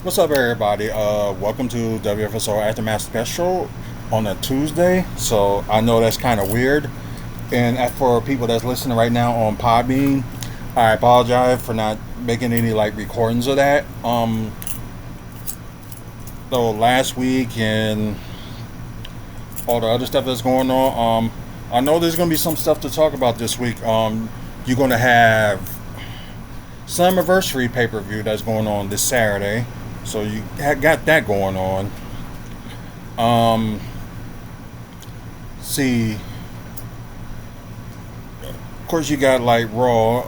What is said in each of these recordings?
What's up, everybody? Welcome to WFSO Aftermath Special on a Tuesday. So I know that's kind of weird, and for people that's listening right now on Podbean, I apologize for not making any like recordings of that. So last week and all the other stuff that's going on. I know there's gonna be some stuff to talk about this week. You're gonna have Slammiversary pay-per-view that's going on this Saturday. So you got that going on. Um, see, of course you got like Raw.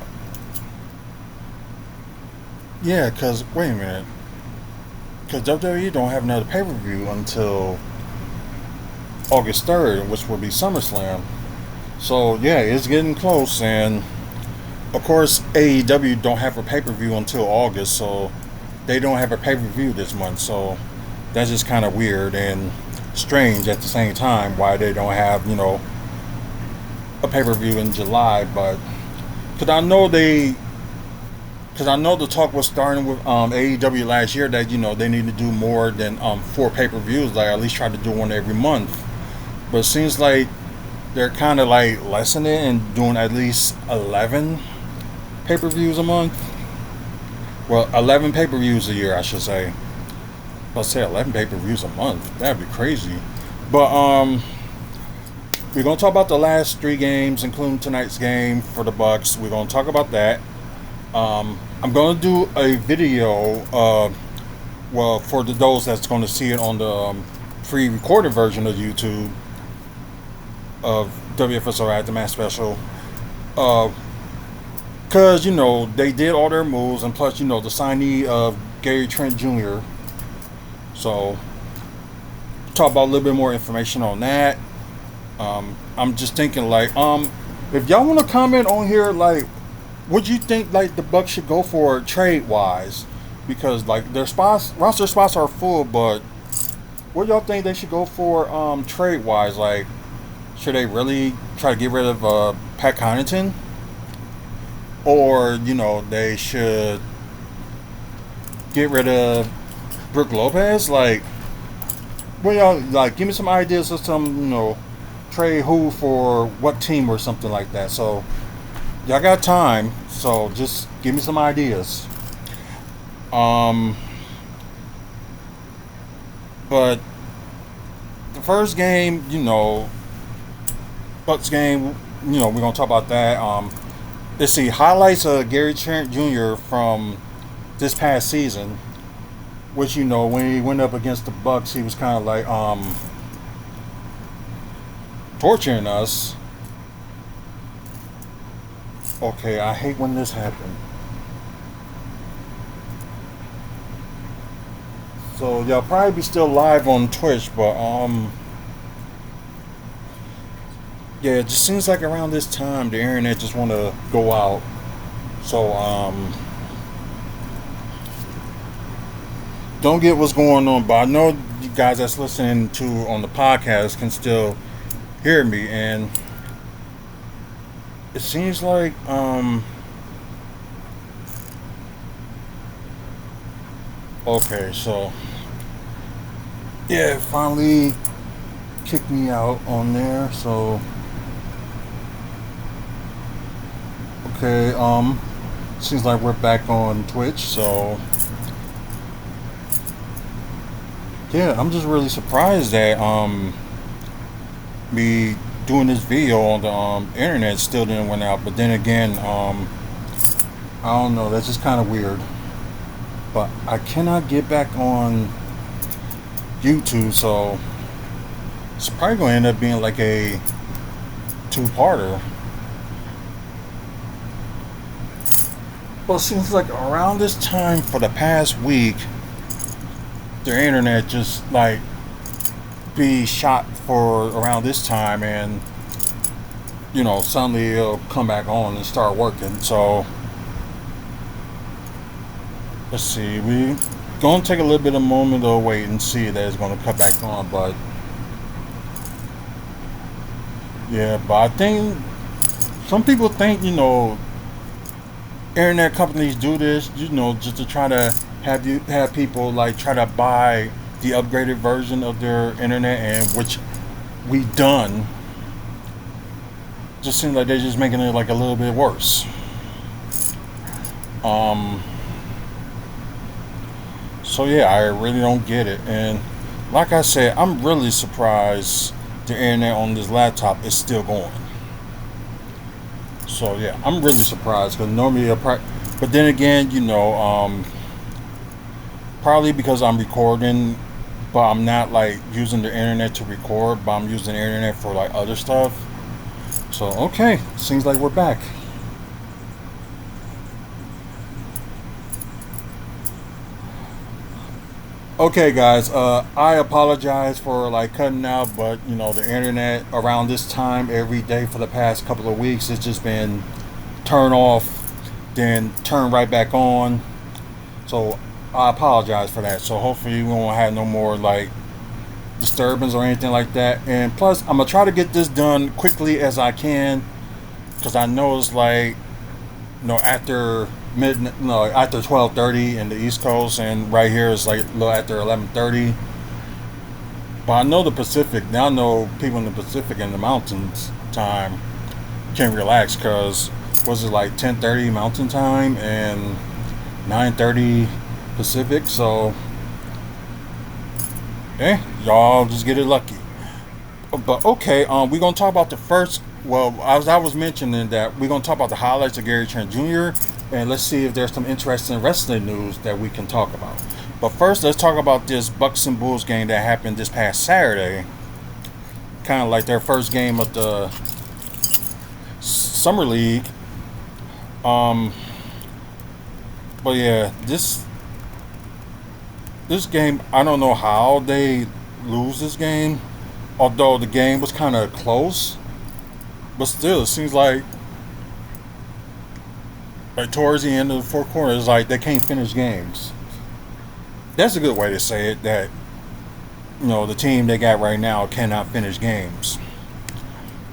Yeah, cause wait a minute, cause WWE don't have another pay-per-view until August 3rd, which will be SummerSlam. So yeah, it's getting close, and of course AEW don't have a pay-per-view until August, so they don't have a pay-per-view this month. So that's just kind of weird and strange at the same time why they don't have a pay-per-view in July. But because I know the talk was starting with AEW last year that they need to do more than four pay-per-views, like at least try to do one every month. But it seems like they're kind of like lessening it and doing at least 11 pay-per-views a month. Well, 11 pay-per-views a year, I should say. Let's say 11 pay-per-views a month. That'd be crazy. But we're gonna talk about the last three games, including tonight's game for the Bucks. We're gonna talk about that. I'm gonna do a video. Well, for those that's going to see it on the pre-recorded version of YouTube of WFSO Aftermath Special. Because they did all their moves, and plus the signee of Gary Trent Jr. So talk about a little bit more information on that. I'm just thinking like if y'all want to comment on here, like what do you think like the Bucks should go for trade wise, because like their roster spots are full, but what y'all think they should go for trade wise? Like should they really try to get rid of Pat Connaughton, or they should get rid of Brook Lopez? Like well, y'all like give me some ideas of some trade who for what team or something like that. So y'all got time, so just give me some ideas. But the first game, Bucks game, we're gonna talk about that. Let's see highlights of Gary Trent Jr. from this past season, which when he went up against the Bucks, he was kind of like torturing us. Okay, I hate when this happened. So y'all probably be still live on Twitch, but yeah, it just seems like around this time the internet just want to go out. So don't get what's going on, but I know you guys that's listening to on the podcast can still hear me, and it seems like okay, so yeah, it finally kicked me out on there. So okay, seems like we're back on Twitch. So yeah, I'm just really surprised that me doing this video on the internet still didn't went out. But then again, I don't know, that's just kind of weird. But I cannot get back on YouTube, so it's probably going to end up being like a two-parter. Well, it seems like around this time for the past week, the internet just like be shot for around this time, and suddenly it'll come back on and start working. So let's see, we gonna take a little bit of moment to wait and see that it's gonna cut back on. But yeah, but I think some people think internet companies do this, just to try to have people like try to buy the upgraded version of their internet, and which we done. Just seems like they're just making it like a little bit worse. Um, so yeah, I really don't get it, and like I said, I'm really surprised the internet on this laptop is still going. So yeah, I'm really surprised because normally, but then again, probably because I'm recording, but I'm not like using the internet to record, but I'm using the internet for like other stuff. So okay, seems like we're back. Okay, guys. I apologize for like cutting out, but the internet around this time every day for the past couple of weeks has just been turn off, then turn right back on. So I apologize for that. So hopefully we won't have no more like disturbance or anything like that. And plus, I'm gonna try to get this done quickly as I can because I know it's like after midnight, no, after 12:30 in the East Coast, and right here is like a little after 11:30. But I know the Pacific. Now I know people in the Pacific and the mountains time can relax because was it like 10:30 Mountain Time and 9:30 Pacific? So, y'all just get it lucky. But okay, we're gonna talk about the first. Well, as I was mentioning that we're gonna talk about the highlights of Gary Trent Jr. and let's see if there's some interesting wrestling news that we can talk about. But first, let's talk about this Bucks and Bulls game that happened this past Saturday. Kind of like their first game of the summer league. Um, but yeah, this game, I don't know how they lose this game. Although the game was kind of close, but still, it seems like towards the end of the fourth quarter, it's like they can't finish games. That's a good way to say it. That the team they got right now cannot finish games.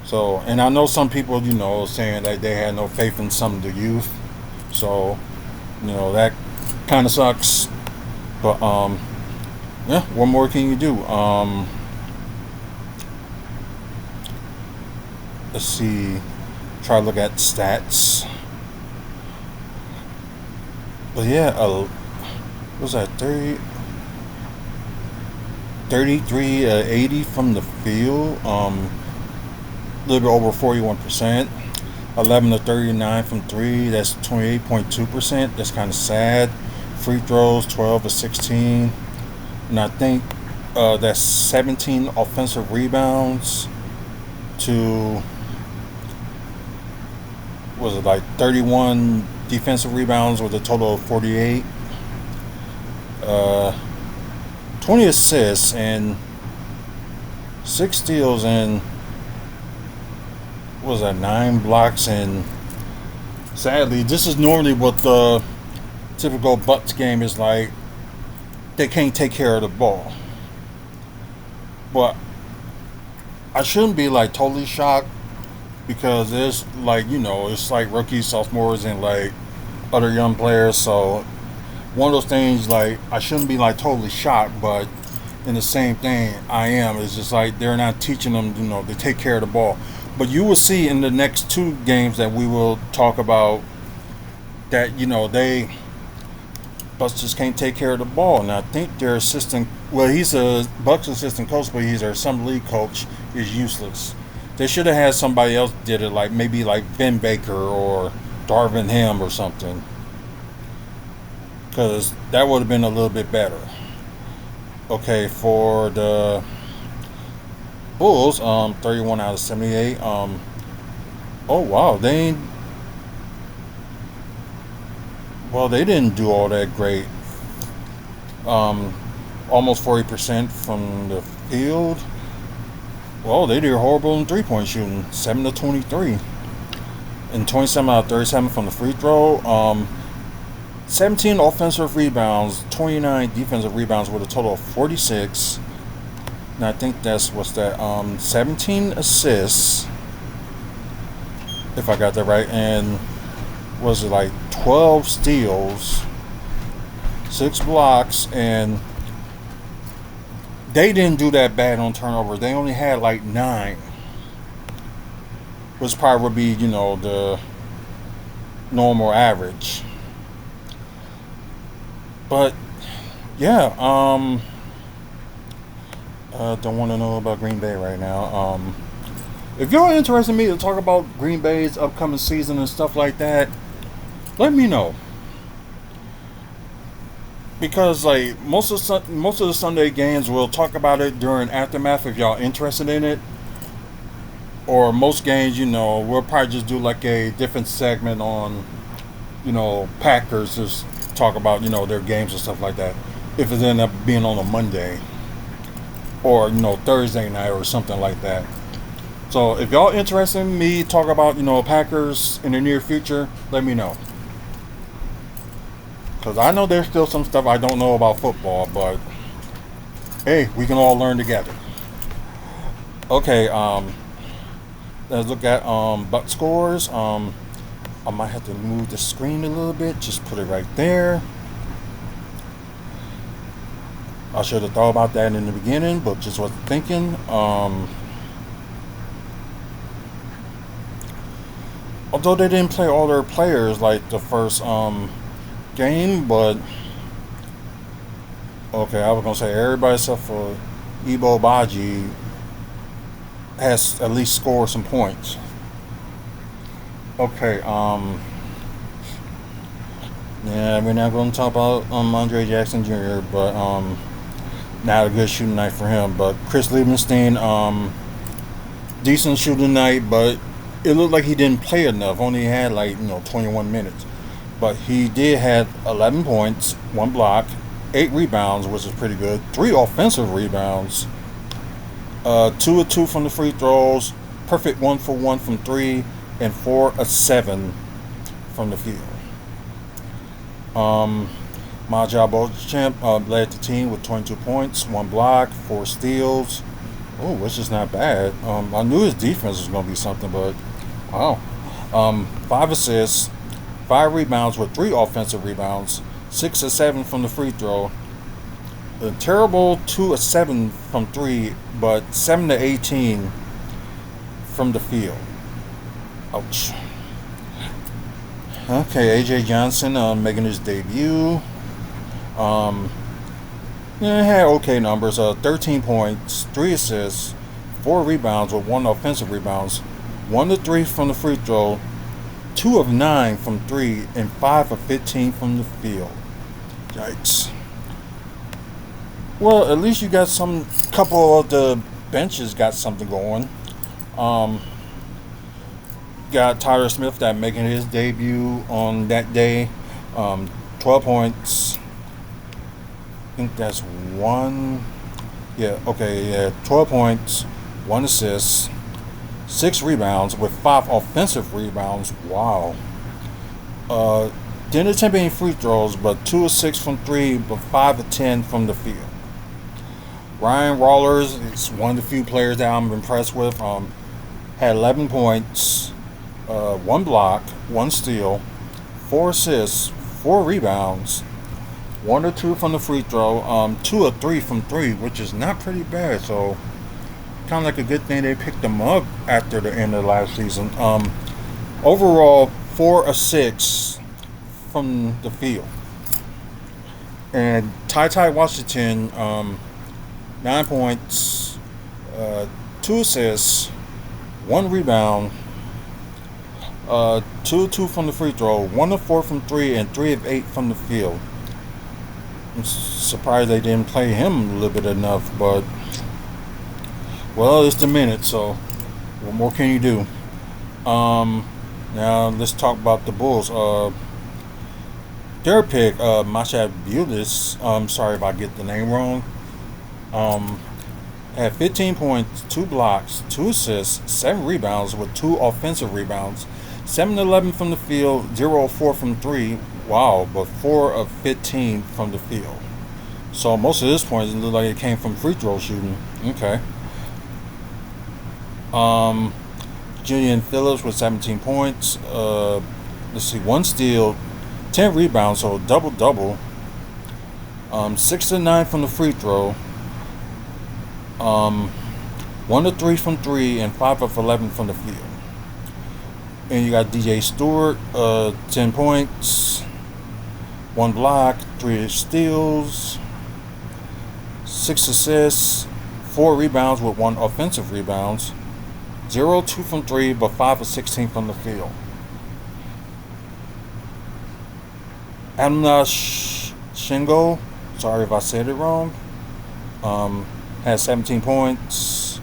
So, and I know some people, saying that they had no faith in some of the youth. So, that kind of sucks. But yeah, what more can you do? Let's see. Try to look at stats. But yeah, what was that 30, 33, 80 from the field? A little bit over 41%. 11 to 39 from three. That's 28.2%. That's kind of sad. Free throws 12 to 16, and I think that's 17 offensive rebounds to was it like 31 defensive rebounds with a total of 48. Uh, 20 assists and 6 steals and what was that 9 blocks, and sadly this is normally what the typical Bucks game is like. They can't take care of the ball, but I shouldn't be like totally shocked because there's like it's like rookies, sophomores, and like other young players. So one of those things like I shouldn't be like totally shocked, but in the same thing I am. It's just like they're not teaching them to take care of the ball. But you will see in the next two games that we will talk about that they Bucks just can't take care of the ball. And I think their assistant, well, he's a Bucks assistant coach, but he's their summer league coach, is useless. They should have had somebody else did it, like maybe like Ben Baker or Darvin Ham or something, because that would have been a little bit better. Okay, for the Bulls, 31 out of 78. Oh wow, they didn't do all that great. Almost 40% from the field. Well, they did horrible in 3-point shooting, 7 to 23, and 27 out of 37 from the free throw. 17 offensive rebounds, 29 defensive rebounds with a total of 46. And I think that's 17 assists, if I got that right, and was it like 12 steals, 6 blocks, and they didn't do that bad on turnovers. They only had like 9, which probably would be, the normal average. But yeah, don't want to know about Green Bay right now. If you're interested in me to talk about Green Bay's upcoming season and stuff like that, let me know. Because like most of the Sunday games, we'll talk about it during aftermath if y'all interested in it. Or most games, we'll probably just do like a different segment on, Packers, just talk about, their games and stuff like that. If it end up being on a Monday or, Thursday night or something like that. So if y'all interested in me talk about, Packers in the near future, let me know. Because I know there's still some stuff I don't know about football, but hey, we can all learn together. Okay, let's look at butt scores. I might have to move the screen a little bit. Just put it right there. I should have thought about that in the beginning, but just wasn't thinking. Although they didn't play all their players like the first game, but okay, I was gonna say everybody except for Ebo Baji has at least scored some points. Okay, yeah, we're not going to talk about Andre Jackson Jr., but not a good shooting night for him. But Chris Liebenstein, decent shooting night, but it looked like he didn't play enough. Only had 21 minutes, but he did have 11 points, 1 block, 8 rebounds, which is pretty good. 3 offensive rebounds, 2 of 2 from the free throws, perfect 1 for 1 from 3, and 4 of 7 from the field. Majah Beauchamp led the team with 22 points, 1 block, 4 steals. Oh, which is not bad. I knew his defense was going to be something, but wow. 5 assists, 5 rebounds with 3 offensive rebounds, 6 of 7 from the free throw. A terrible 2 of 7 from 3, but 7 to 18 from the field. Ouch. Okay, AJ Johnson making his debut. Had okay numbers. 13 points, 3 assists, 4 rebounds with 1 offensive rebounds, 1 to 3 from the free throw, 2 of 9 from 3, and 5 of 15 from the field. Yikes. Well, at least you got couple of the benches got something going. Got Tyler Smith that making his debut on that day. 12 points. I think that's 1. Yeah, okay, yeah. 12 points, 1 assist, 6 rebounds with 5 offensive rebounds. Wow. Didn't attempt any free throws, but 2 of 6 from 3, but 5 of 10 from the field. Ryan Rollers is one of the few players that I'm impressed with. Had 11 points, 1 block, 1 steal, 4 assists, 4 rebounds, 1 or 2 from the free throw, 2 or 3 from 3, which is not pretty bad. So, kind of like a good thing they picked him up after the end of last season. Overall, 4 or 6 from the field. And Ty Washington, 9 points, 2 assists, 1 rebound, 2 of 2 from the free throw, 1 of 4 from 3, and 3 of 8 from the field. I'm surprised they didn't play him a little bit enough, but well, it's the minute, so what more can you do? Now let's talk about the Bulls. Their pick, Masha Bulis, sorry if I get the name wrong, had 15 points, 2 blocks, 2 assists, 7 rebounds with 2 offensive rebounds, 7-11 from the field, 0 of 4 from 3. Wow, but 4 of 15 from the field. So most of his points look like it came from free throw shooting. Okay. Julian Phillips with 17 points. Let's see, 1 steal, 10 rebounds, so double-double. 6 to 9 from the free throw. 1 to 3 from 3, and 5 of 11 from the field. And you got DJ Stewart, 10 points, 1 block, 3 steals, 6 assists, 4 rebounds with 1 offensive rebounds, 0-2 from 3, but 5 of 16 from the field. Amna Shingo, sorry if I said it wrong, has 17 points,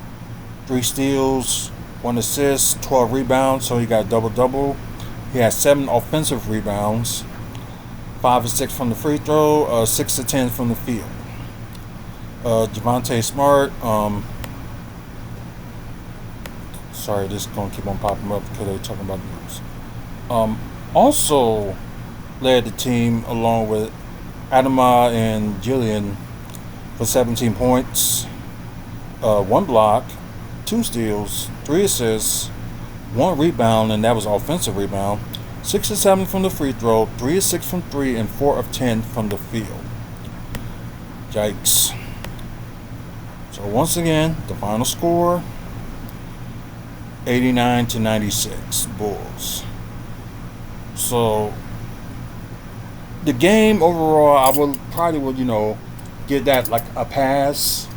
3 steals, 1 assist, 12 rebounds, so he got double-double. He has 7 offensive rebounds, 5 of 6 from the free throw, 6 to 10 from the field. Javonte Smart, sorry, this is going to keep on popping up because they're talking about the news. Also led the team along with Adama and Jillian for 17 points, 1 block, 2 steals, 3 assists, 1 rebound, and that was an offensive rebound. 6 to 7 from the free throw, 3 of 6 from 3, and 4 of 10 from the field. Yikes. So once again, the final score, 89 to 96, Bulls. So the game overall, I would probably give that like a pass.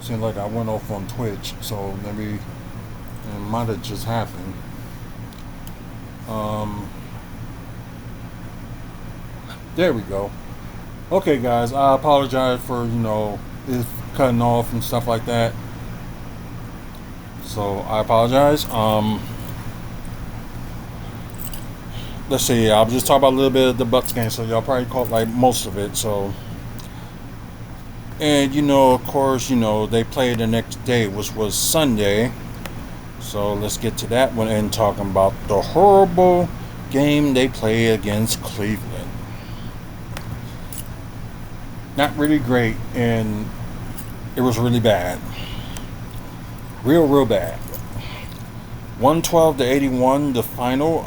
Seems like I went off on Twitch, so maybe it might have just happened. There we go. Okay, guys, I apologize for it cutting off and stuff like that. So I apologize. Let's see. I'll just talk about a little bit of the Bucks game, so y'all probably caught like most of it. So, and of course, they played the next day, which was Sunday. So let's get to that one and talking about the horrible game they played against Cleveland. Not really great, and it was really bad. Real bad. 112 to 81, the final.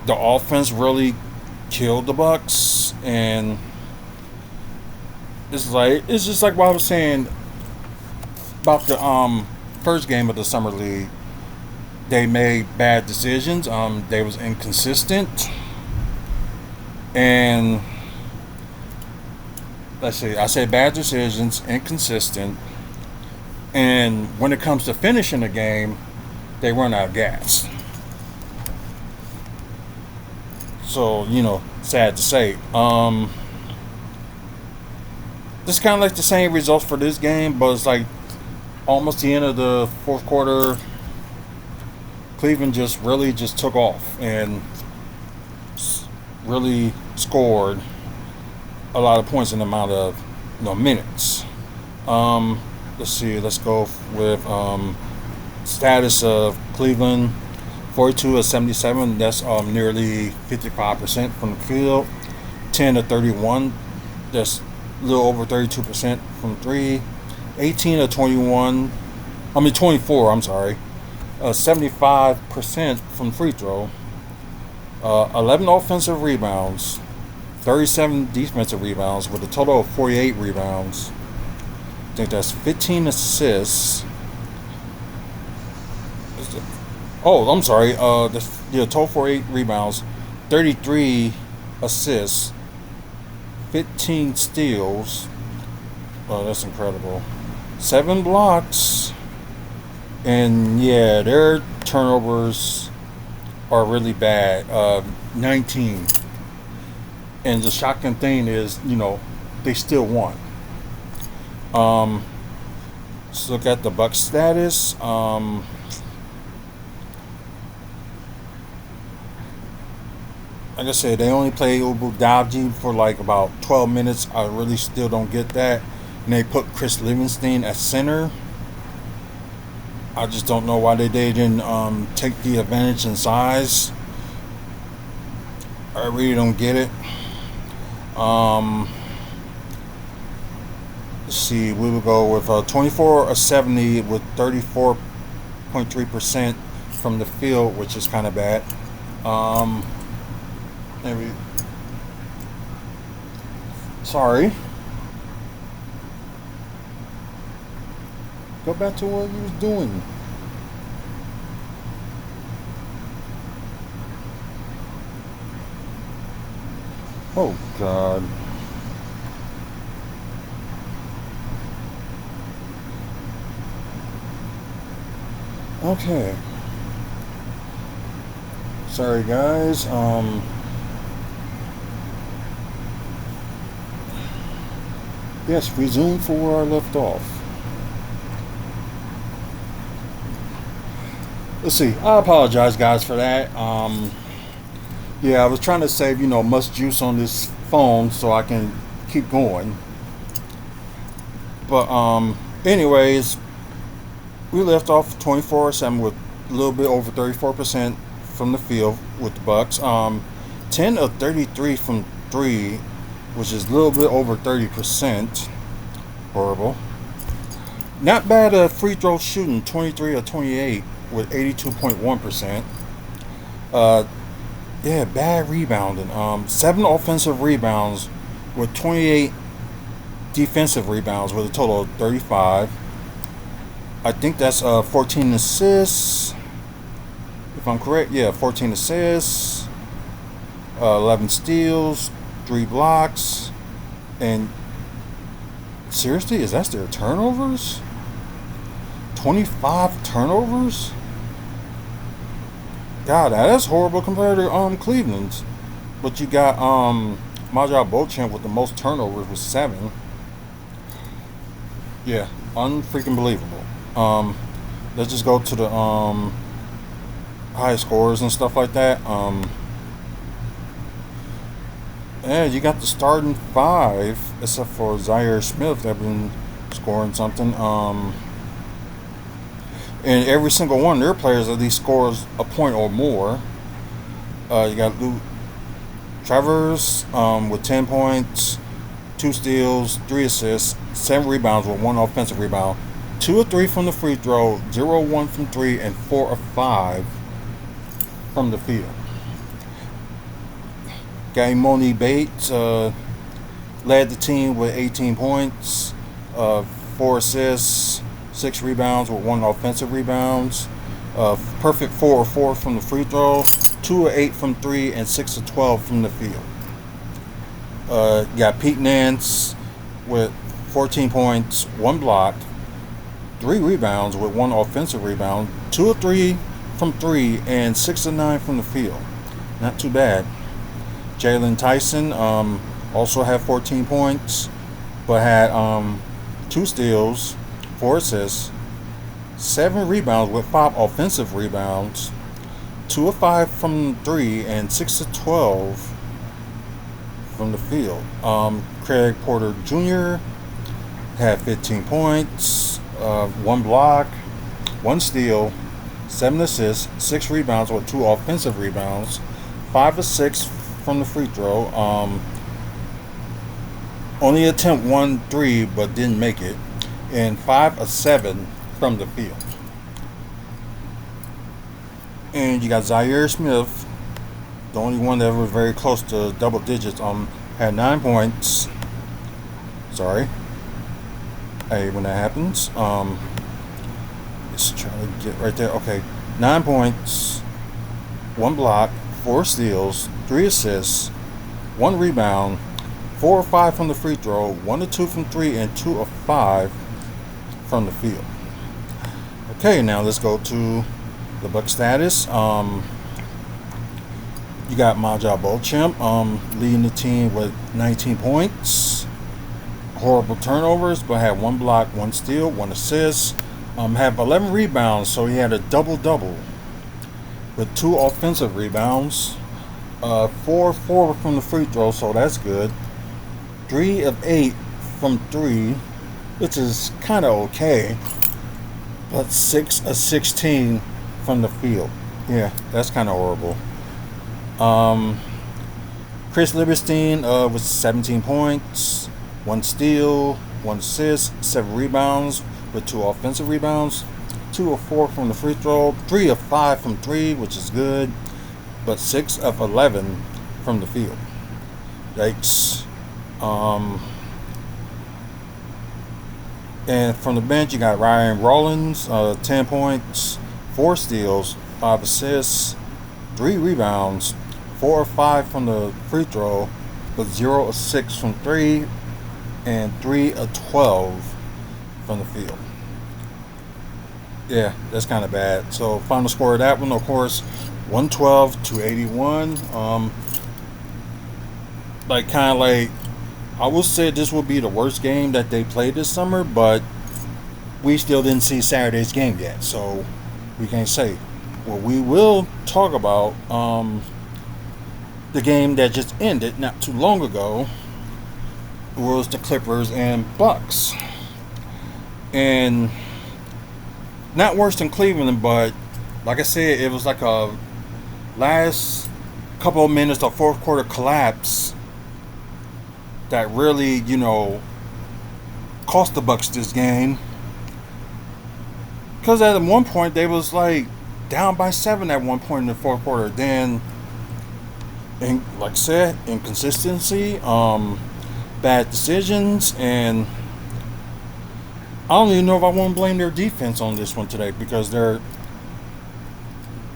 The offense really killed the Bucks, and it's just like what I was saying about the first game of the summer league. They made bad decisions. They was inconsistent, and let's see. I say bad decisions, inconsistent, and when it comes to finishing the game, they run out of gas. So, sad to say. It's kind of like the same results for this game, but it's like almost the end of the fourth quarter. Cleveland just took off and really scored a lot of points in the amount of minutes. Let's see. Let's go with status of Cleveland. 42 of 77, that's nearly 55% from the field. 10 of 31, that's a little over 32% from 3. 18 of 24, 75% from free throw. 11 offensive rebounds, 37 defensive rebounds with a total of 48 rebounds. I think that's 15 assists. The total 48 rebounds, 33 assists, 15 steals. Oh, that's incredible. 7 blocks. And yeah, their turnovers are really bad. 19. And the shocking thing is, they still won. Let's look at the Bucks status. Like I said, they only played Ubudawji for like about 12 minutes. I really still don't get that. And they put Chris Livingston at center. I just don't know why they didn't take the advantage in size. I really don't get it. Let's see, we will go with 24 of 70 with 34 38.3% from the field, which is kind of bad. Maybe. Sorry. Go back to what you was doing. Oh God. Okay. Sorry guys. Yes, resume for where I left off. Let's see. I apologize guys for that. Yeah, I was trying to save, much juice on this phone so I can keep going. But anyways, we left off 24-7 with a little bit over 34% from the field with the Bucks. 10 of 33 from 3, which is a little bit over 30%. Horrible. Not bad free throw shooting, 23 of 28 with 82.1%. Yeah, bad rebounding. 7 offensive rebounds with 28 defensive rebounds with a total of 35. I think that's 14 assists. If I'm correct, yeah, 14 assists, 11 steals, 3 blocks, and seriously, is that their turnovers? 25 turnovers? God, that is horrible compared to Cleveland's. But you got Majal Beauchamp with the most turnovers with 7. Yeah, unfreaking believable. Let's just go to the high scores and stuff like that. Yeah, you got the starting 5, except for Zaire Smith that been scoring something. And every single one of their players at least scores a point or more. You got Luke Travers with 10 points, 2 steals, 3 assists, 7 rebounds with 1 offensive rebound, 2 of 3 from the free throw, 0 of 1 from 3, and 4 of 5 from the field. Gaimoni Bates led the team with 18 points, 4 assists, 6 rebounds with 1 offensive rebounds. Perfect 4 of 4 from the free throw, 2 of 8 from 3, and 6 of 12 from the field. You got Pete Nance with 14 points, 1 block, 3 rebounds with 1 offensive rebound, 2 of 3 from 3, and 6 of 9 from the field. Not too bad. Jalen Tyson also had 14 points, but had 2 steals, 4 assists, 7 rebounds with 5 offensive rebounds, 2 of 5 from 3, and 6 of 12 from the field. Craig Porter Jr. had 15 points, 1 block, 1 steal, 7 assists, 6 rebounds with 2 offensive rebounds, 5 of 6 from the free throw. Only attempt 1 3, but didn't make it, and 5 of 7 from the field. And you got Zaire Smith, the only one that was very close to double digits. Had 9 points. Sorry. Hey, when that happens, let's try to get right there. Okay, 9 points, 1 block, 4 steals, 3 assists, 1 rebound, 4 or 5 from the free throw, 1 or 2 from 3, and 2 of 5 from the field. Okay, now let's go to the Buck status. You got Majal Beauchamp leading the team with 19 points. Horrible turnovers, but had 1 block, 1 steal, 1 assist. Have 11 rebounds, so he had a double-double with 2 offensive rebounds. 4 from the free throw, so that's good. 3 of 8 from 3, which is kind of okay. But 6 of 16 from the field. Yeah, that's kind of horrible. Chris Lieberstein with 17 points, 1 steal, 1 assist, 7 rebounds with 2 offensive rebounds. 2 of 4 from the free throw, 3 of 5 from 3, which is good, but 6 of 11 from the field. Yikes. And from the bench, you got Ryan Rollins, 10 points, 4 steals, 5 assists, 3 rebounds, 4 of 5 from the free throw, but 0 of 6 from 3, and 3 of 12 from the field. Yeah, that's kind of bad. So final score of that one, of course, 112 to 81. I will say this will be the worst game that they played this summer, but we still didn't see Saturday's game yet, so we can't say. What we will talk about the game that just ended not too long ago was the Clippers and Bucks. And not worse than Cleveland, but like I said, it was like a last couple of minutes of fourth quarter collapse that really, cost the Bucks this game. Because at one point they was like down by 7 at one point in the fourth quarter. Then, like I said, inconsistency, bad decisions, and I don't even know if I want to blame their defense on this one today, because their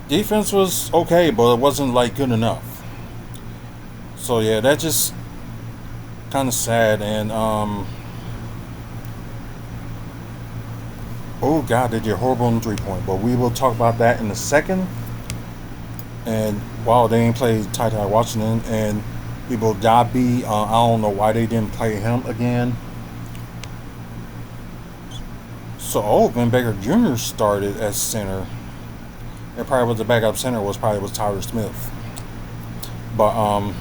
defense was okay, but it wasn't like good enough. So yeah, that just kind of sad. And oh god, they did horrible on 3-point, but we will talk about that in a second. And wow, they ain't played Ty Washington and Ibo Dabi. I don't know why they didn't play him again. So Van Baker Jr. started as center. And probably was the backup center was Tyler Smith. But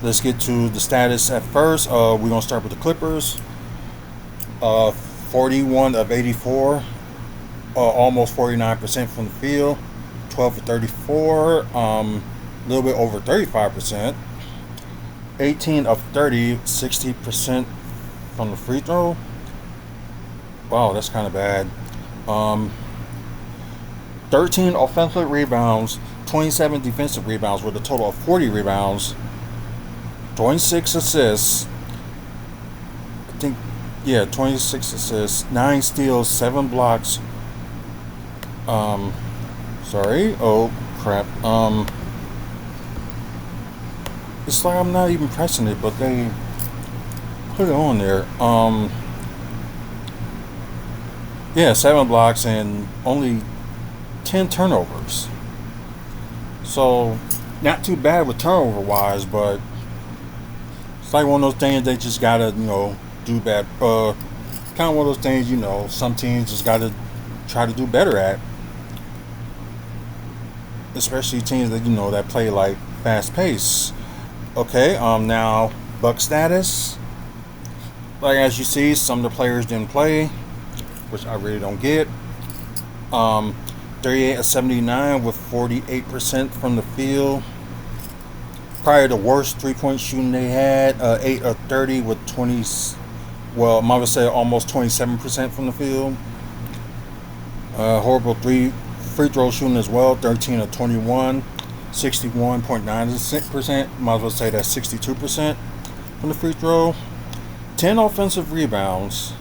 let's get to the status at first. We're gonna start with the Clippers. 41 of 84, almost 49% from the field. 12 of 34, a little bit over 35%. 18 of 30, 60% from the free throw. Wow, that's kind of bad. 13 offensive rebounds, 27 defensive rebounds, with a total of 40 rebounds, 26 assists. 26 assists, 9 steals, 7 blocks. Oh crap. It's like I'm not even pressing it, but they put it on there. 7 blocks and only 10 turnovers. So not too bad with turnover wise, but it's like one of those things they just gotta, do bad. Kind of one of those things, some teams just gotta try to do better at. Especially teams that that play like fast pace. Okay, now Buck status. Like as you see, some of the players didn't play, which I really don't get. 38 of 79 with 48% from the field. Probably the worst 3-point shooting they had. 8 of 30 with 20. Well, I'm going to say almost 27% from the field. Horrible free throw shooting as well. 13 of 21, 61.9%. Might as well say that's 62% from the free throw. 10 offensive rebounds,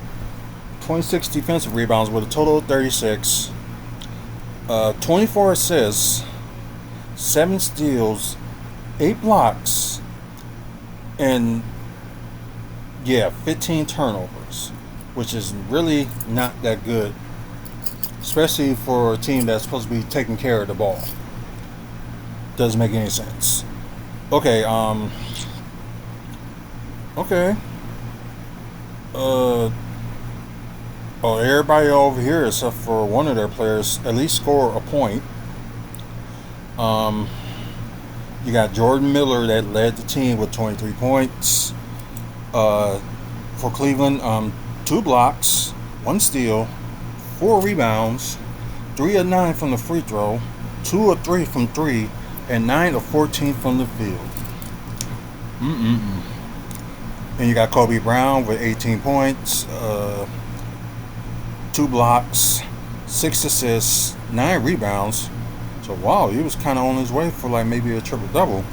26 defensive rebounds with a total of 36. 24 assists, 7 steals, 8 blocks, and 15 turnovers, which is really not that good, especially for a team that's supposed to be taking care of the ball. Doesn't make any sense. Okay, everybody over here except for one of their players at least score a point. You got Jordan Miller that led the team with 23 points. For Cleveland, 2 blocks, 1 steal, 4 rebounds, 3 of 9 from the free throw, 2 of 3 from 3, and 9 of 14 from the field. And you got Kobe Brown with 18 points, 2 blocks, 6 assists, 9 rebounds. So wow, he was kind of on his way for like maybe a triple double.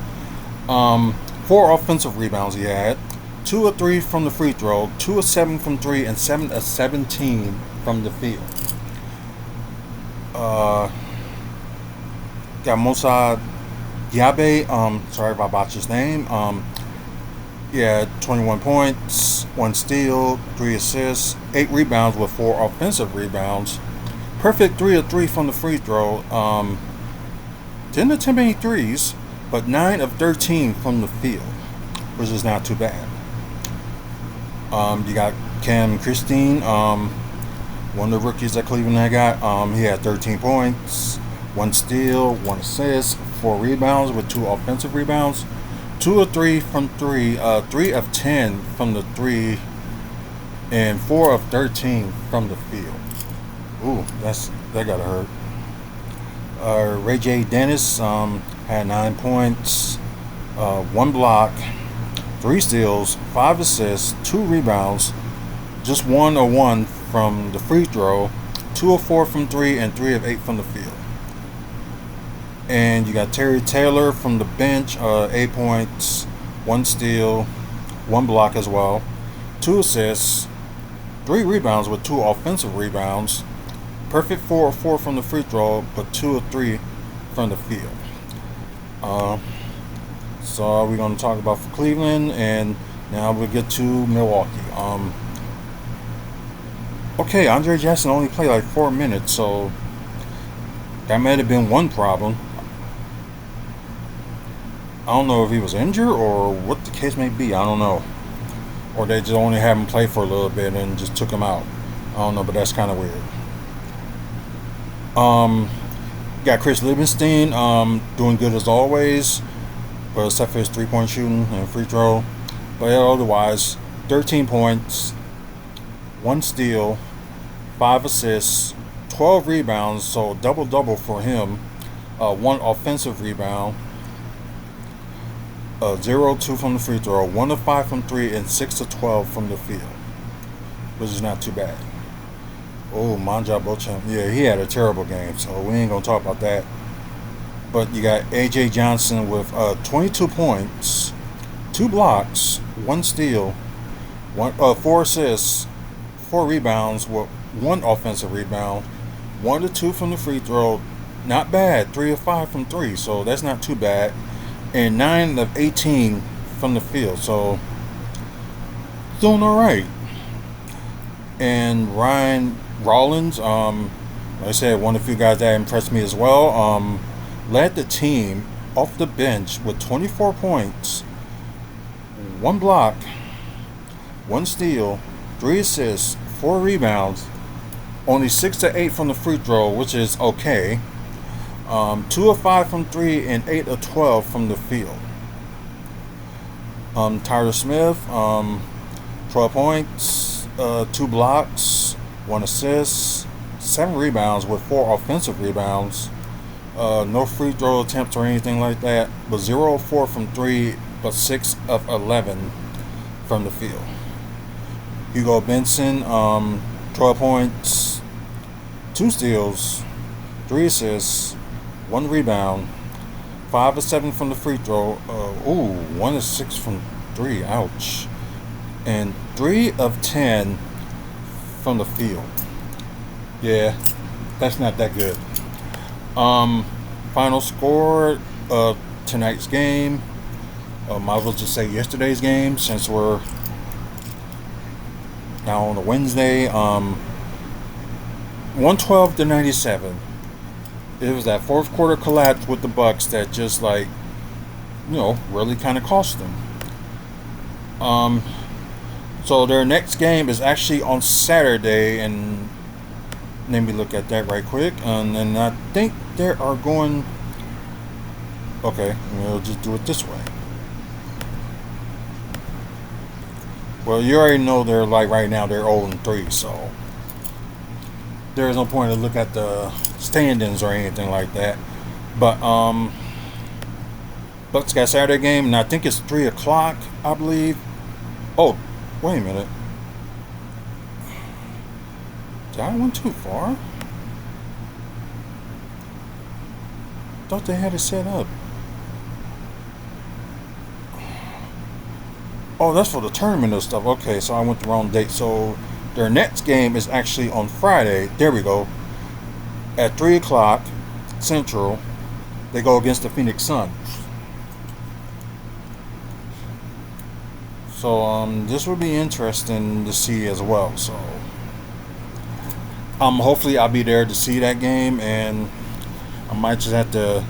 4 offensive rebounds he had, 2 of 3 from the free throw, 2 of 7 from 3, and 7 of 17 from the field. Got Moussa Diaby, sorry if I botched his name. Yeah, 21 points, 1 steal, 3 assists, 8 rebounds with 4 offensive rebounds. Perfect 3 of 3 from the free throw. Didn't attempt any threes, but 9 of 13 from the field, which is not too bad. You got Cam Christine, one of the rookies that Cleveland had got. He had 13 points, 1 steal, 1 assist, 4 rebounds with 2 offensive rebounds. 2 of 3 from 3, 3 of 10 from the 3, and 4 of 13 from the field. Ooh, that gotta hurt. Ray J. Dennis had 9 points, 1 block, 3 steals, 5 assists, 2 rebounds, just 1 of 1 from the free throw, 2 of 4 from 3, and 3 of 8 from the field. And you got Terry Taylor from the bench, 8 points, 1 steal, 1 block as well, 2 assists, 3 rebounds with 2 offensive rebounds. Perfect 4 of 4 from the free throw, but 2 of 3 from the field. So we're going to talk about for Cleveland, and now we'll get to Milwaukee. Okay, Andre Jackson only played like 4 minutes, so that might have been one problem. I don't know if he was injured or what the case may be. I don't know. Or they just only had him play for a little bit and just took him out. I don't know, but that's kind of weird. Got Chris Livingston doing good as always, but except for his 3-point shooting and free throw. But otherwise, 13 points, 1 steal, 5 assists, 12 rebounds, so double-double for him. 1 offensive rebound, 0 of 2 from the free throw, 1 of 5 from 3, and 6 of 12 from the field, which is not too bad. Oh, Manja Beauchamp. Yeah, he had a terrible game, so we ain't going to talk about that. But you got A.J. Johnson with 22 points, 2 blocks, 1 steal, 4 assists, 4 rebounds with 1 offensive rebound, 1 of 2 from the free throw. Not bad. 3 of 5 from 3, so that's not too bad. And 9 of 18 from the field, so doing all right. And Ryan Rollins, like I said, one of the few guys that impressed me as well, led the team off the bench with 24 points, 1 block, 1 steal, 3 assists, 4 rebounds, only 6 to 8 from the free throw, which is okay. 2 of 5 from 3 and 8 of 12 from the field. Tyler Smith, 12 points, 2 blocks, 1 assist, 7 rebounds with 4 offensive rebounds. No free throw attempts or anything like that, but 0 of 4 from 3, but 6 of 11 from the field. Hugo Benson, 12 points, 2 steals, 3 assists, 1 rebound, 5 of 7 from the free throw. 1 of 6 from 3. Ouch. And 3 of 10 from the field. Yeah, that's not that good. Final score of tonight's game. Might as well just say yesterday's game since we're now on a Wednesday. 112 to 97. It was that fourth quarter collapse with the Bucks that just really kind of cost them. So their next game is actually on Saturday, and let me look at that right quick. And I think they are going. Okay, we'll just do it this way. Well, you already know they're right now they're 0-3, so there's no point to look at the standings or anything like that. But Bucks got Saturday game, and I think it's 3 o'clock, I believe. Oh, wait a minute. Did I went too far? Thought they had it set up. Oh, that's for the tournament and stuff. Okay, so I went the wrong date. So their next game is actually on Friday. There we go. At 3 o'clock Central, they go against the Phoenix Suns. So this will be interesting to see as well. So hopefully I'll be there to see that game, and I might just have to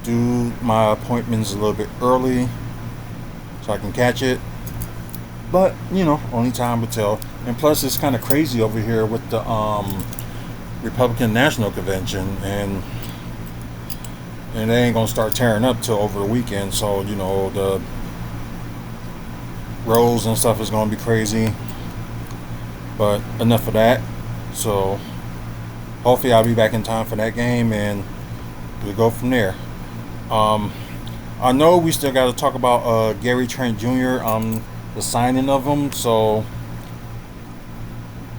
do my appointments a little bit early so I can catch it. But only time will tell. And plus, it's kind of crazy over here with the Republican National Convention, and they ain't gonna start tearing up till over the weekend. So the roads and stuff is gonna be crazy. But enough of that. So hopefully I'll be back in time for that game, and we'll go from there. I know we still got to talk about Gary Trent Jr. The signing of him. So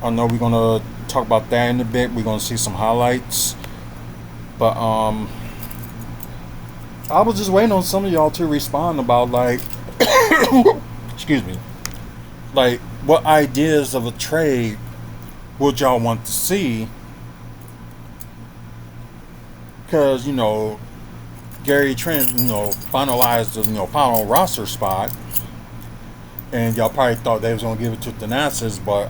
I know we're gonna talk about that in a bit. We're gonna see some highlights, but I was just waiting on some of y'all to respond about like, excuse me, like what ideas of a trade would y'all want to see? Because Gary Trent finalized the final roster spot, and y'all probably thought they was gonna give it to Thanasis, but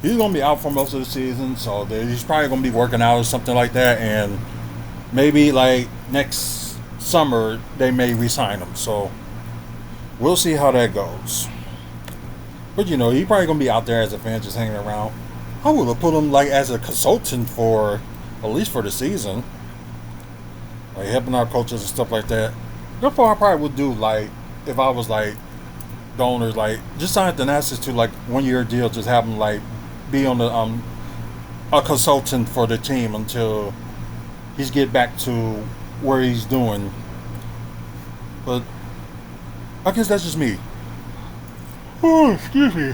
he's gonna be out for most of the season, so he's probably gonna be working out or something like that, and maybe like next summer they may re-sign him. So we'll see how that goes. But he probably gonna be out there as a fan, just hanging around. I would have put him like as a consultant for at least for the season, like helping out coaches and stuff like that. Therefore, I probably would do like if I was like the owner, like just sign Thanasis to like 1 year deal, just have him like be on the a consultant for the team until he's get back to where he's doing. But I guess that's just me. Oh, excuse me.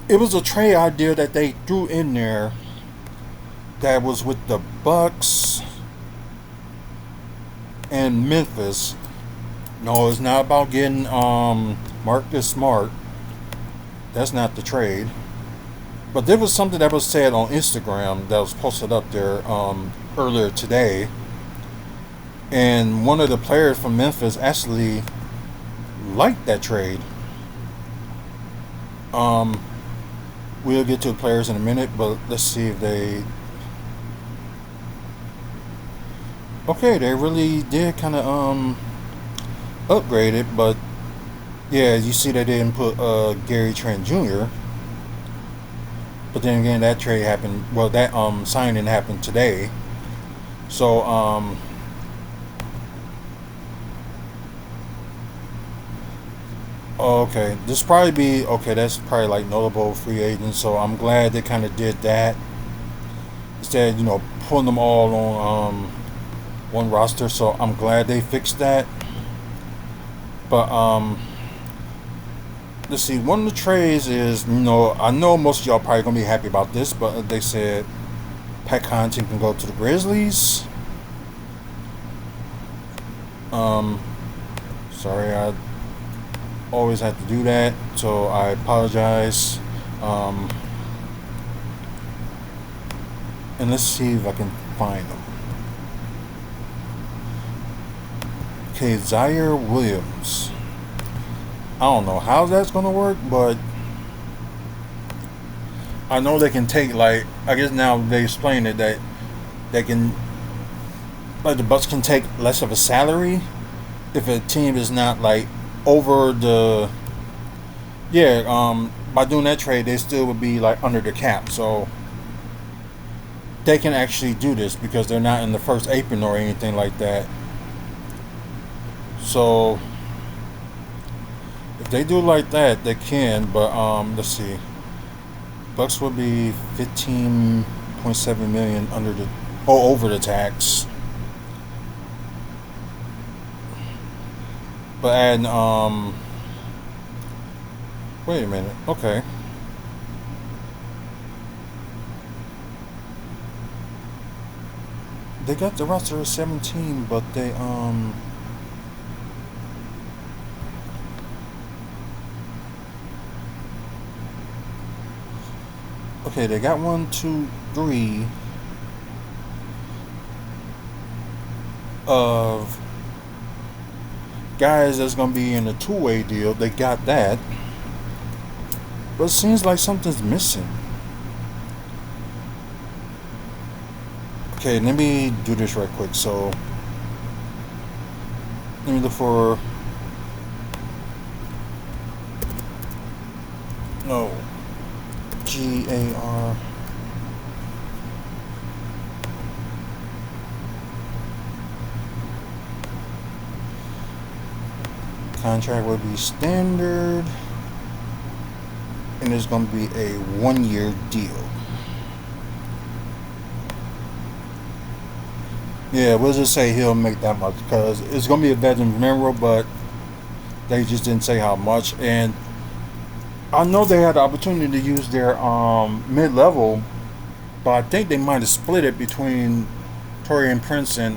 It was a trade idea that they threw in there that was with the Bucks and Memphis. No, it's not about getting Marcus Smart. That's not the trade. But there was something that was said on Instagram that was posted up there earlier today. And one of the players from Memphis actually liked that trade. We'll get to the players in a minute, but let's see if they... Okay, they really did kind of upgrade it, but yeah, you see they didn't put Gary Trent Jr. But then again, that trade happened. Well, that signing happened today. So okay, this probably be okay. That's probably like notable free agents. So I'm glad they kind of did that instead, putting them all on one roster. So I'm glad they fixed that. But let's see. One of the trades is, I know most of y'all probably gonna be happy about this, but they said Pat Connaughton can go to the Grizzlies. Sorry, I always have to do that, so I apologize. And let's see if I can find them. Okay, Zaire Williams. I don't know how that's gonna work, but I know they can take, like, I guess now they explained it that they can, like, the Bucks can take less of a salary if a team is not like over the, by doing that trade they still would be like under the cap, so they can actually do this because they're not in the first apron or anything like that. So if they do like that, they can. But let's see, Bucks would be 15.7 million under the over the tax. But adding wait a minute, okay. they got the roster of 17, but they okay, they got 1, 2, 3 of guys that's gonna be in a two-way deal. They got that, but it seems like something's missing. Okay, let me do this right quick. So let me look for no GAR. Contract will be standard, and it's going to be a 1-year deal. Yeah, we'll just say he'll make that much because it's going to be a veteran mineral, but they just didn't say how much. And I know they had the opportunity to use their mid-level, but I think they might have split it between Torian Prince and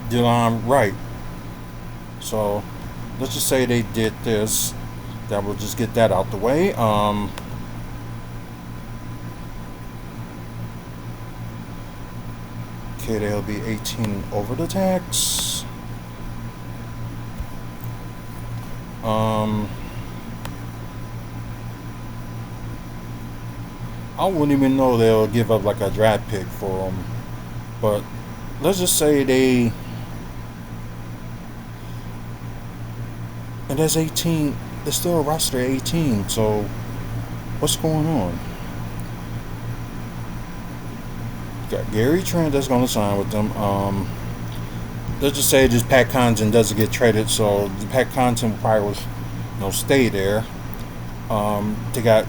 Delon Wright. So let's just say they did this. That will just get that out the way. Okay, they'll be 18 over the tax. I wouldn't even know they'll give up like a draft pick for them. But let's just say they... And that's 18. There's still a roster at 18. So what's going on? Got Gary Trent that's going to sign with them. Let's just say just Pat Connaughton doesn't get traded, so the Pat Connaughton probably will, stay there. They got,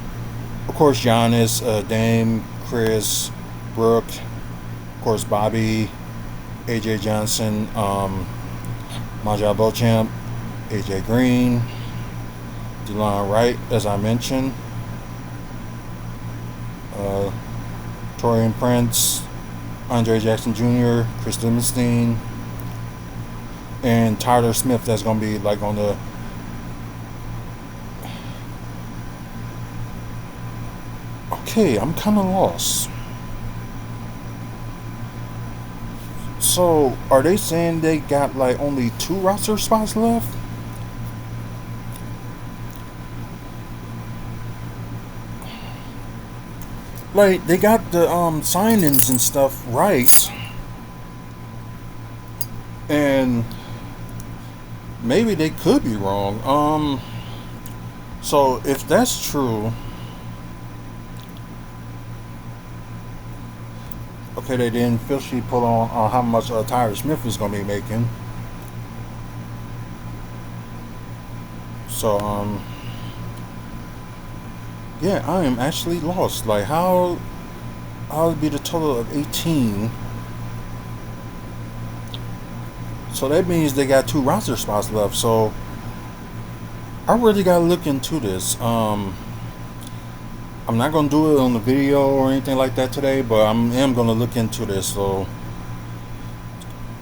of course, Giannis, Dame, Chris, Brooke, of course, Bobby, AJ Johnson, Monja Beauchamp, AJ Green, Delon Wright, as I mentioned, Torian Prince, Andre Jackson Jr., Chris Livingston, and Tyler Smith. That's gonna be like on the okay. I'm kind of lost. So are they saying they got like only 2 roster spots left? Like, they got the signings and stuff right, and maybe they could be wrong. So if that's true, okay, they didn't officially put on how much Tyler Smith is going to be making. So yeah, I am actually lost. Like, how would be the total of 18? So that means they got 2 roster spots left. So I really gotta look into this. I'm not gonna do it on the video or anything like that today, but I am gonna look into this. So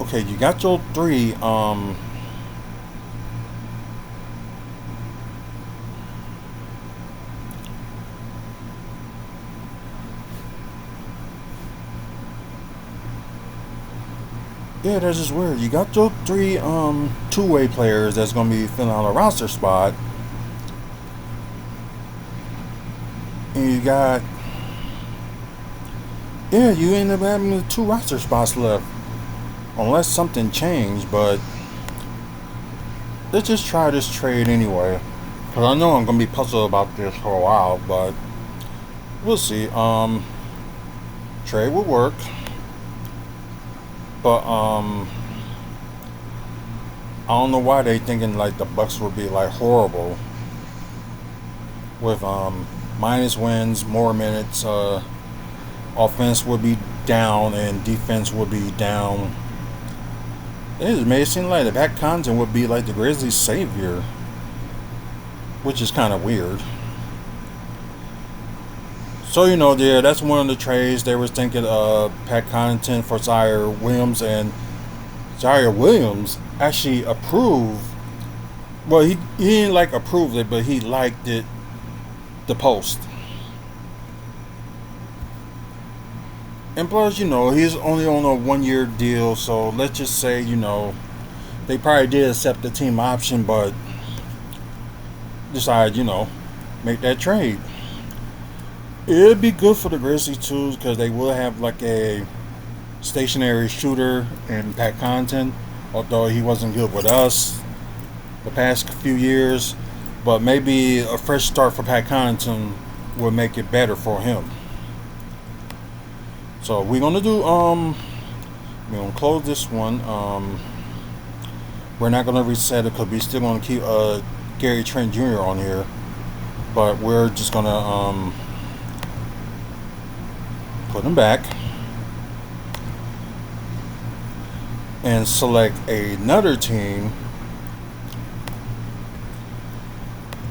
okay, you got your 3. Yeah, that's just weird. You got your 3 two-way players that's gonna be filling out a roster spot, and you got you end up having 2 roster spots left, unless something changed. But let's just try this trade anyway, because I know I'm gonna be puzzled about this for a while, but we'll see. Trade will work. But I don't know why they thinking like the Bucks would be like horrible with minus wins, more minutes, offense would be down and defense would be down. It just made it seem like the Pat Connaughton would be like the Grizzlies' savior, which is kind of weird. So yeah, that's one of the trades they were thinking of. Pat Connaughton for Zaire Williams, and Zaire Williams actually approved. Well, he didn't like approve it, but he liked it. The post, and plus, he's only on a 1 year deal. So let's just say, they probably did accept the team option, but decided, make that trade. It'd be good for the Grizzlies too, because they will have like a stationary shooter in Pat Connaughton, although he wasn't good with us the past few years. But maybe a fresh start for Pat Connaughton will make it better for him. So we're gonna close this one. We're not gonna reset it because we're still gonna keep Gary Trent Jr. on here, but we're just gonna put him back and select another team.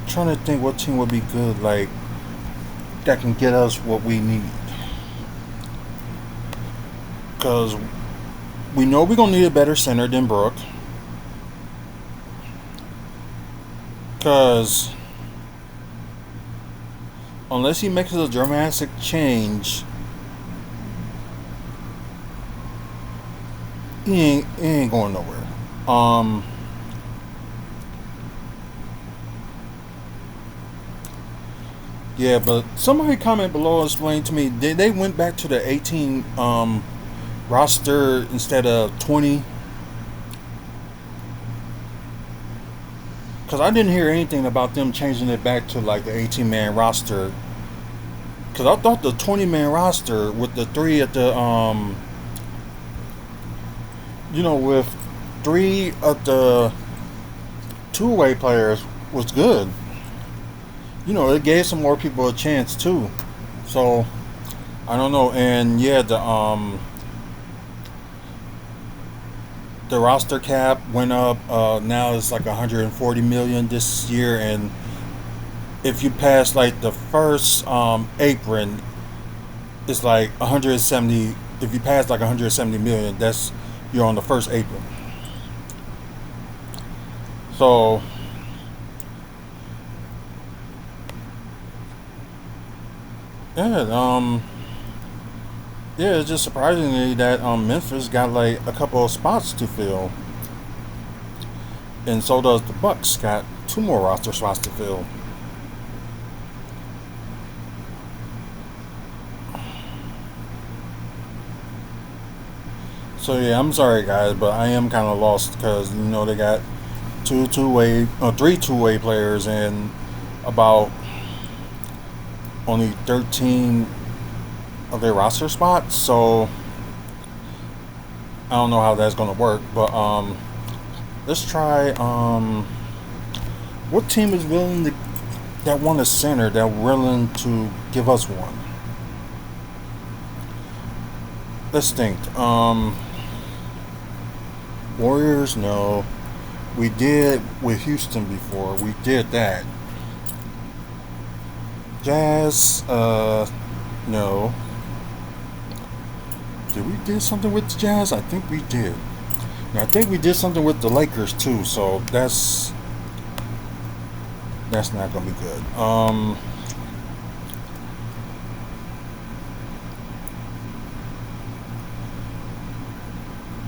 Trying to think what team would be good, like that can get us what we need. Because we know we're gonna need a better center than Brook. Because unless he makes a dramatic change, he ain't going nowhere. Yeah, but somebody comment below explain to me, they went back to the 18 roster instead of 20? Because I didn't hear anything about them changing it back to like the 18-man roster. Because I thought the 20-man roster with the three at the with three of the two-way players was good. It gave some more people a chance too. So I don't know. And yeah, the roster cap went up. Now it's like 140 million this year, and if you pass like the first apron, it's like 170. If you pass like 170 million, that's you're on the first apron. So yeah, it's just surprisingly that Memphis got like a couple of spots to fill, and so does the Bucks got 2 more roster spots to fill. So yeah, I'm sorry guys, but I am kind of lost because they got three two-way players and about only 13 of their roster spots. So I don't know how that's gonna work, but let's try. What team is willing to that want a center that willing to give us one? Let's think. Warriors, no. We did with Houston before. We did that. Jazz, no. Did we did something with the Jazz? I think we did. And I think we did something with the Lakers too. So that's not gonna be good.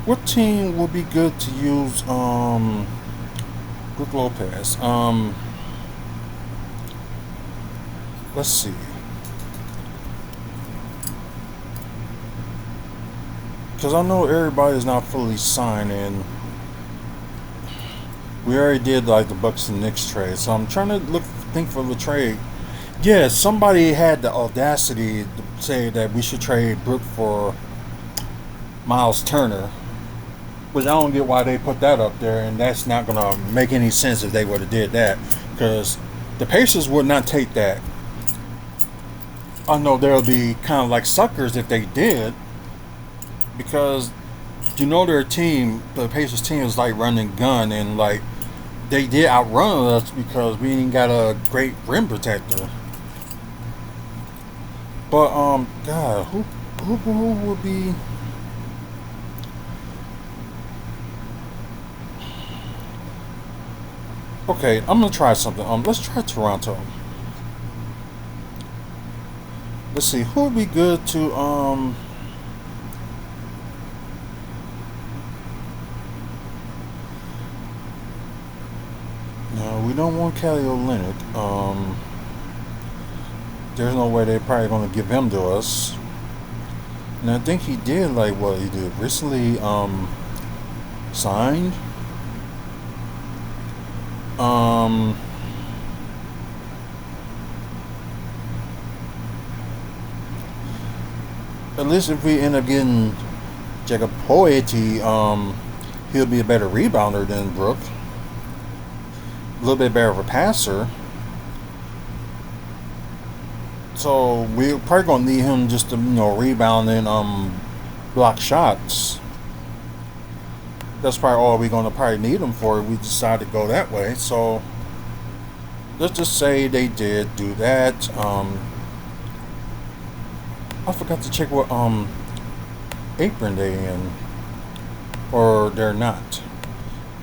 What team would be good to use Brook Lopez? Let's see. Because I know everybody's not fully signed, and we already did like the Bucks and Knicks trade. So I'm trying to think for the trade. Yeah, somebody had the audacity to say that we should trade Brook for Miles Turner, which I don't get why they put that up there, and that's not gonna make any sense if they would have did that, because the Pacers would not take that. I know they'll be kind of like suckers if they did, because their team, the Pacers team, is like running gun, and like they did outrun us because we ain't got a great rim protector. But God, who would be? Okay, I'm gonna try something. Let's try Toronto. Let's see who would be good to No, we don't want Kelly Olynyk. There's no way they're probably gonna give him to us. And I think he did like what he did recently. Signed. Um, at least if we end up getting Jacob Poety, he'll be a better rebounder than Brook. A little bit better of a passer. So we're probably gonna need him just to rebound and block shots. That's probably all we're gonna probably need him for if we decide to go that way. So let's just say they did do that. I forgot to check what apron they in, or they're not,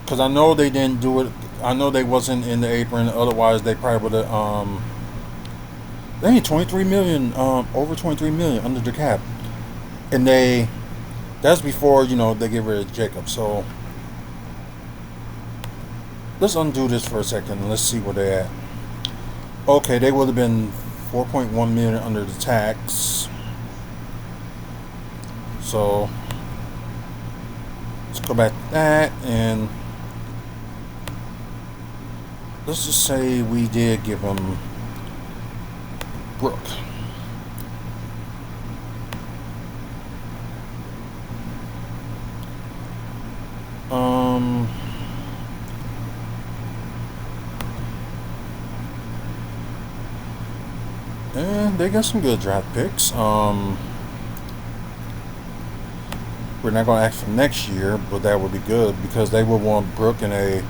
because I know they didn't do it. I know they wasn't in the apron. Otherwise, they probably would have. They ain't 23 million. Over 23 million under the cap, and that's before they get rid of Jacob. So let's undo this for a second and let's see where they at. Okay, they would have been 4.1 million under the tax. So let's go back to that, and let's just say we did give them Brook. And they got some good draft picks. We're not going to ask for next year, but that would be good because they would want Brook in a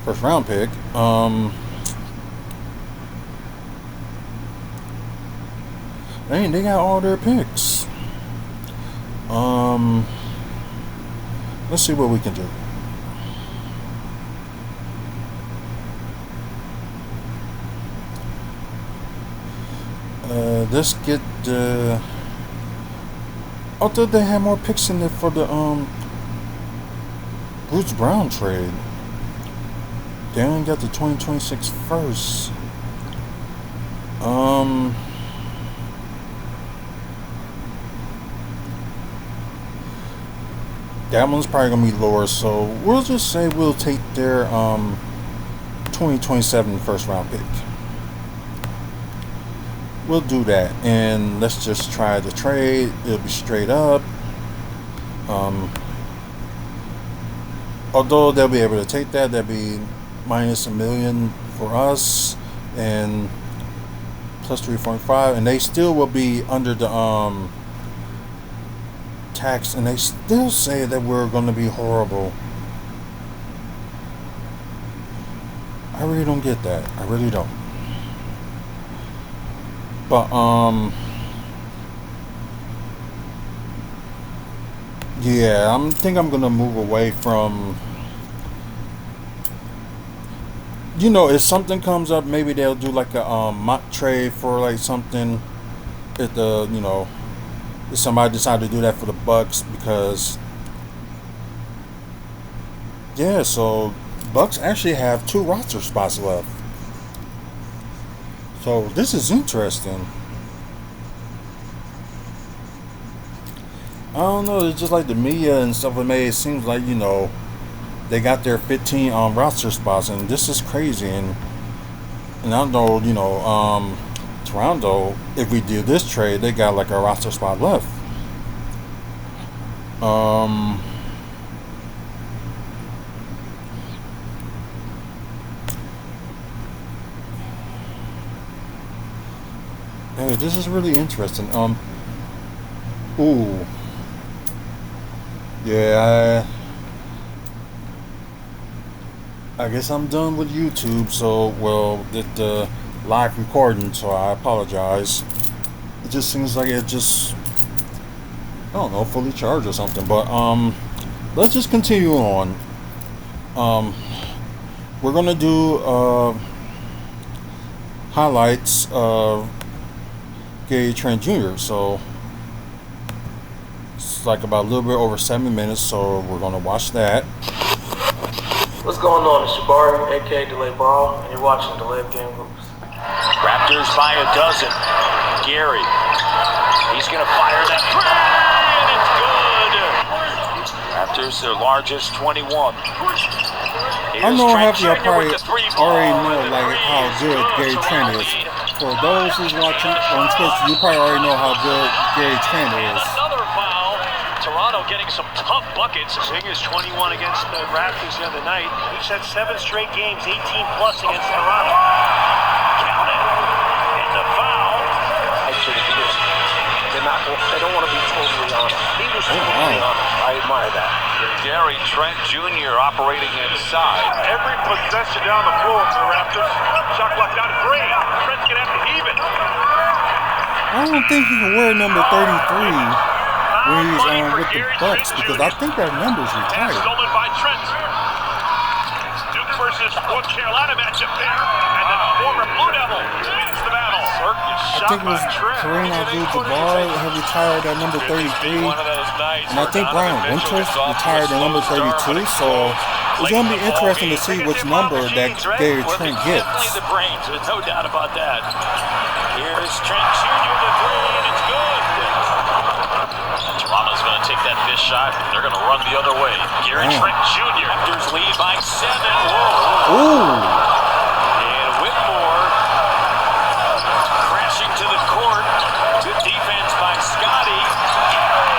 first round pick. They got all their picks. Let's see what we can do. Let's get the. I thought they had more picks in there for the Bruce Brown trade. They only got the 2026 first. That one's probably gonna be lower, so we'll just say we'll take their 2027 first round pick. We'll do that, and let's just try the trade. It'll be straight up. Although they'll be able to take that, that'll be minus $1 million for us, and plus 3.5, and they still will be under the tax, and they still say that we're going to be horrible. I really don't get that. I really don't. But yeah, I think I'm gonna move away from. If something comes up, maybe they'll do like a mock trade for like something. If if somebody decide to do that for the Bucks, because yeah, so Bucks actually have 2 roster spots left. So this is interesting. I don't know. It's just like the media and stuff. It made it seems like they got their 15 roster spots, and this is crazy. And I know Toronto. If we do this trade, they got like a roster spot left. Hey, this is really interesting. Ooh. Yeah, I guess I'm done with YouTube, so, well, the live recording, so I apologize. It just seems like it just, I don't know, fully charged or something. But let's just continue on. We're gonna do highlights of Gary Trent Jr. So it's like about a little bit over 7 minutes. So we're gonna watch that. What's going on? It's Jabari, aka Delay Ball, and you're watching Delay Game Hoops. Raptors by a dozen. Gary, he's going to fire that three, and it's good. Raptors, their largest, 21. I know half of y'all probably already know like how good Gary Trent is. For those who's watching on Twitch, you probably already know how good Gary Trent is. Another foul. Toronto getting some tough buckets. Zing is 21 against the Raptors the other night. He's had 7 straight games, 18 plus against Toronto. Count it. And the foul. They don't want to be totally honest. He was totally honest. I admire that. Gary Trent Jr. operating inside. Every possession down the floor for the Raptors. Shot clock down to 3. Trent's going to have to heave it. I don't think he can wear number 33 when he's with the Bucks because I think that number's retired. Stolen by Trent. Duke versus North Carolina matchup there. And the former Blue Devil wins the battle. I think it was Kareem Abdul-Jabbar had retired at number 33, and I think Brian Winters retired at number 32, so it's going to be interesting to see which number that Gary Trent gets. The brains, there's no doubt about that. Here's Trent Jr. the three, and it's good. Toronto's going to take that fish shot. They're going to run the other way. Gary Trent Jr. Raptors lead by 7. Whoa. Ooh. And Whitmore crashing to the court. Good defense by Scotty. Gary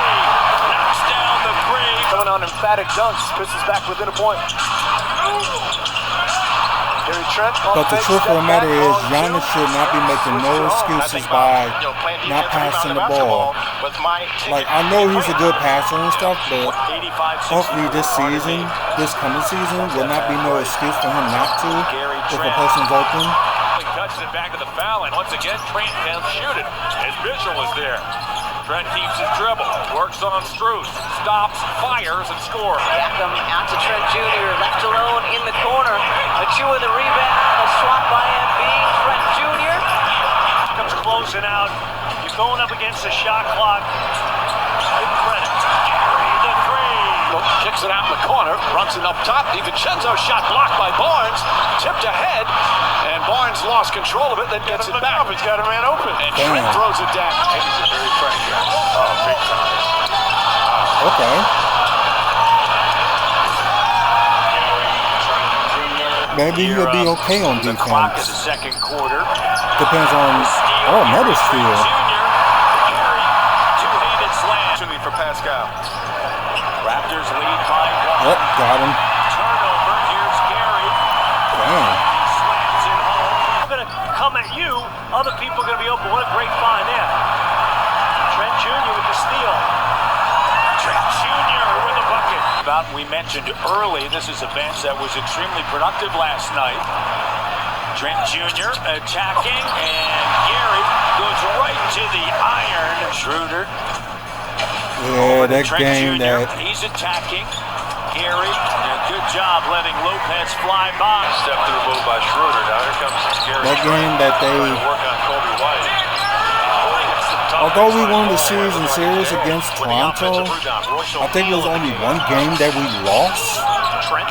knocks down the three. Coming on emphatic dunks. Pistons back within a point. Gary Trent. But the truth of the matter is, Giannis should not be making no excuses by not passing the ball. Like, I know he's a good passer and stuff, but hopefully this season, this coming season, will not be no excuse for him not to if a person's open. Touches it back to the foul line. Once again, Trent can't shoot it as Mitchell is there. Trent keeps his dribble, works on Strus, stops, fires, and scores. Yakam out to Trent Jr., left alone in the corner. Achua the rebound, a swat by Embiid. Trent Jr. comes closing out. You're going up against the shot clock. Good credit. Gary the three. Kicks it out in the corner, runs it up top. DiVincenzo shot blocked by Barnes, tipped ahead, and Barnes lost control of it, then gets it back. He's got a man open. And Trent throws it down. And he's a very fresh guy. Oh, big time. Okay. Maybe he'll be okay on The clock is defense. the second quarter. Depends on, another steal. Gary, two-handed slam. Opportunity for Pascal. Raptors lead by 1. Yep, got him. Turnover, here's Gary. Damn. He slams it home. I'm going to come at you. Other people are going to be open. What a great find there. Trent Jr. with the steal. Trent Jr. with a bucket. We mentioned early, this is a bench that was extremely productive last night. Trent Jr. attacking, and Gary goes right to the iron. Schroeder. Yeah, that Trent game Jr. that He's attacking. Gary, good job letting Lopez fly by. Step through move by Schroeder. Now here comes Gary. that game that they, Work on Kobe White. although we won the series against Toronto, I think it was only one game that we lost. Trent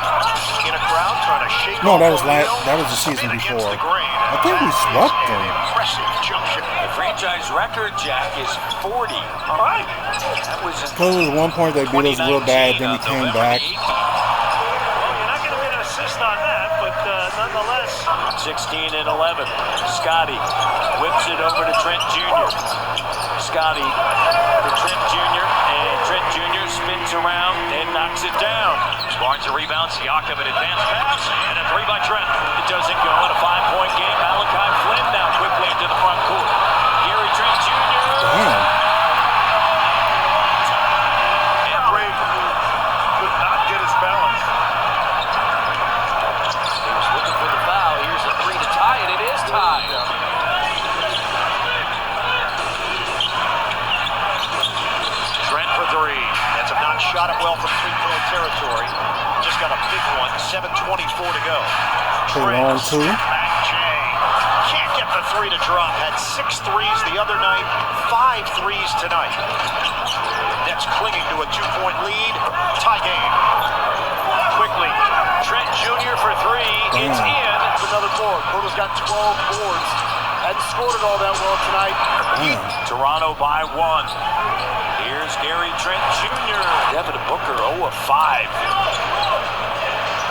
in a crowd trying to shake. No, that was the season before. I think we swept them. Impressive jump shot. The franchise record, Jack, is 40. All right. That was Because at one point they beat us real bad, then we came back. Well, you're not going to get an assist on that, but nonetheless. 16 and 11. Scotty whips it over to Trent Jr. Scotty to Trent Jr. and Trent Jr. spins around and knocks it down. Barnes a rebound. Siakam an advanced pass and a three by Trent. It doesn't go in a 5-point game. Malachi Flynn now quickly into the front court. Gary Trent Jr. Damn. And Ray could not get his balance. He was looking for the foul. Here's a three to tie it. It is tied. Shot it well from three-point territory. Just got a big one. 7:24 to go. Long two. Back Jay. Can't get the three to drop. Had 6 threes the other night. 5 threes tonight. Nets clinging to a 2-point lead. Tie game. Quickly. Trent Jr. for 3. It's in. Another board. Porter's got 12 boards. Hadn't scored it all that well tonight. Toronto by 1. Here's Gary Trent Jr. Devin Booker 0 of 5.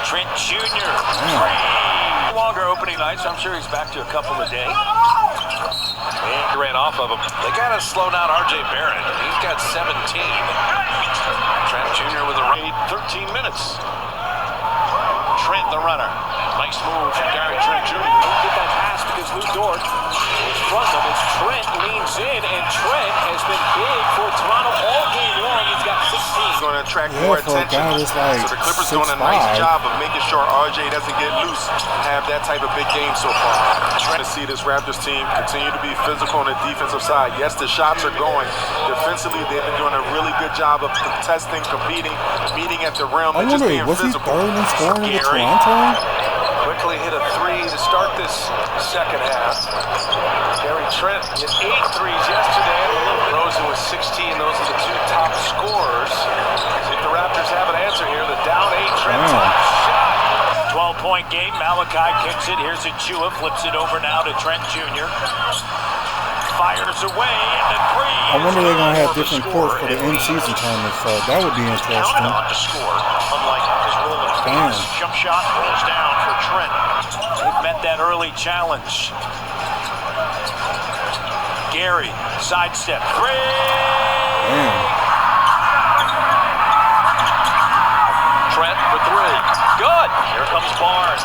Trent Jr. 3. Longer opening night, so I'm sure he's back to a couple a day. And ran off of him. They got to slow down R.J. Barrett. He's got 17. Trent Jr. with a raid 13 minutes. Trent the runner. Nice move from Gary Trent Jr. Don't get that pass because Lou Dort in front of him as Trent leans in, and Trent has been big for Toronto all game long. He's got 16. He's going to attract Yeah, more for a attention. guy that's like So the Clippers 6'5". doing a nice job of making sure RJ doesn't get loose and have that type of big game so far. Trying to see this Raptors team continue to be physical on the defensive side. Yes, the shots are going. Defensively, they've been doing a really good job of contesting, competing, meeting at the rim, I and just wonder, being was he physical. third in scoring with Scary. Toronto? Quickly hit a 3 to start this second half. Gary Trent hit 8 threes yesterday. Rosen with 16. Those are the 2 top scorers. See if the Raptors have an answer here. The down 8 Trent Wow. top shot. 12-point game. Malachi kicks it. Here's Achua. Flips it over now to Trent Jr. Fires away and the 3. I wonder they're going to have different courts for the in-season tournament, so that would be Counted interesting. on to score, unlike his role in Damn. Phoenix. Jump shot rolls down for Trent. They've met that early challenge. Gary, sidestep, 3. Damn. Trent for 3. Good. Here comes Barnes.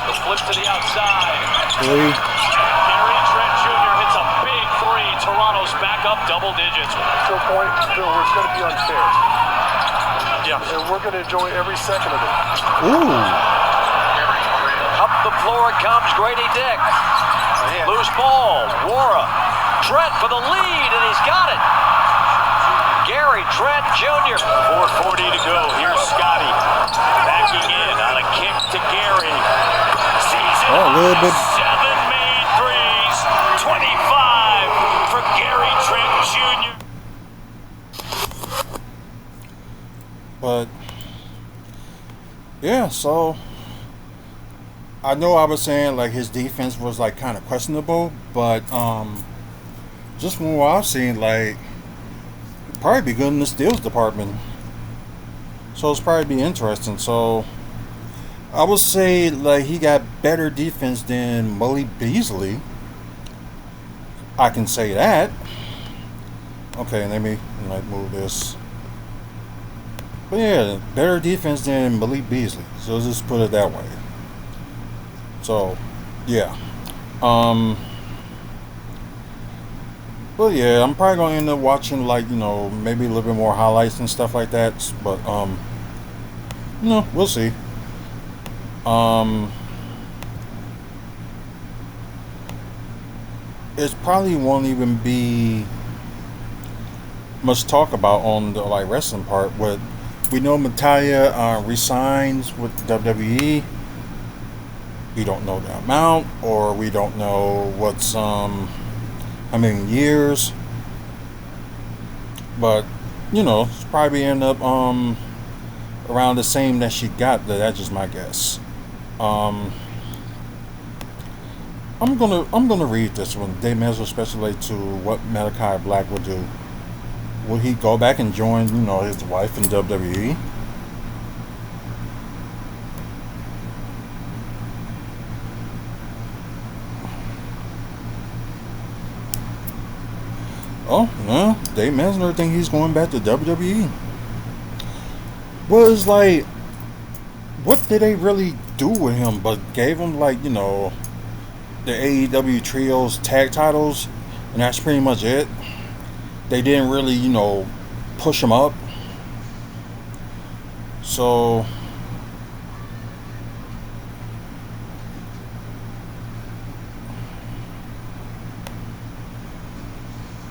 The flip to the outside. 3. Gary Trent Jr. hits a big 3. Toronto's back up double digits. To a point, Bill, where it's going to be unfair. Yeah. And we're going to enjoy every second of it. Ooh. Up the floor comes Grady Dick. Loose ball. Wara. Trent for the lead, and he's got it. Gary Trent Jr. 4:40 to go. Here's Scotty backing in on a kick to Gary. Season Oh, a little bit. 7 made threes. 25 for Gary Trent Jr. But yeah, so I know I was saying like his defense was like kind of questionable, but just from what I've seen, like he'd probably be good in the steals department. So it's probably be interesting. So I would say like he got better defense than Malik Beasley. I can say that. Okay, let me move this. But yeah, better defense than Malik Beasley. So let's just put it that way. So, yeah. But yeah, I'm probably gonna end up watching like, maybe a little bit more highlights and stuff like that. But we'll see. It probably won't even be much talk about on the like wrestling part. What we know, Natalya resigns with WWE. We don't know the amount, or we don't know what's how many years. But it's probably end up around the same that she got. That's just my guess. I'm gonna read this one. They may as well speculate to what Malachi Black would do. Will he go back and join, his wife in WWE? Oh, no. Dave Mesner think he's going back to WWE. Well, it's like, what did they really do with him? But gave him, like, the AEW Trios tag titles, and that's pretty much it. They didn't really, push him up. So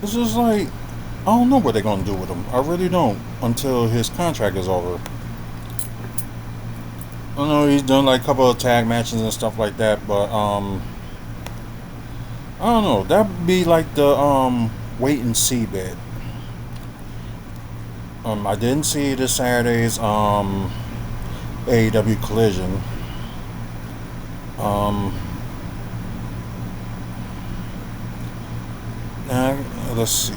it's just like, I don't know what they're gonna do with him. I really don't until his contract is over. I know he's done like a couple of tag matches and stuff like that, but I don't know. That'd be like the wait and see bit. I didn't see this Saturday's AEW Collision. Now, let's see.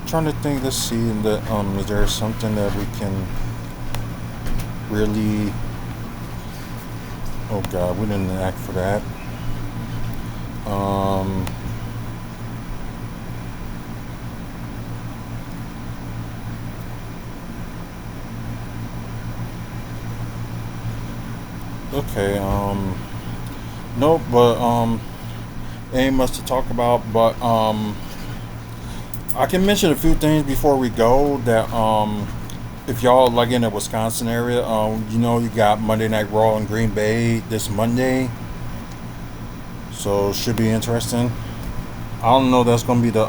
Trying to think. Let's see. That is there something that we can really? Oh God, we didn't act for that. Okay. Nope. But ain't much to talk about. But I can mention a few things before we go. That if y'all like in the Wisconsin area, you know you got Monday Night Raw in Green Bay this Monday. So should be interesting. I don't know that's gonna be the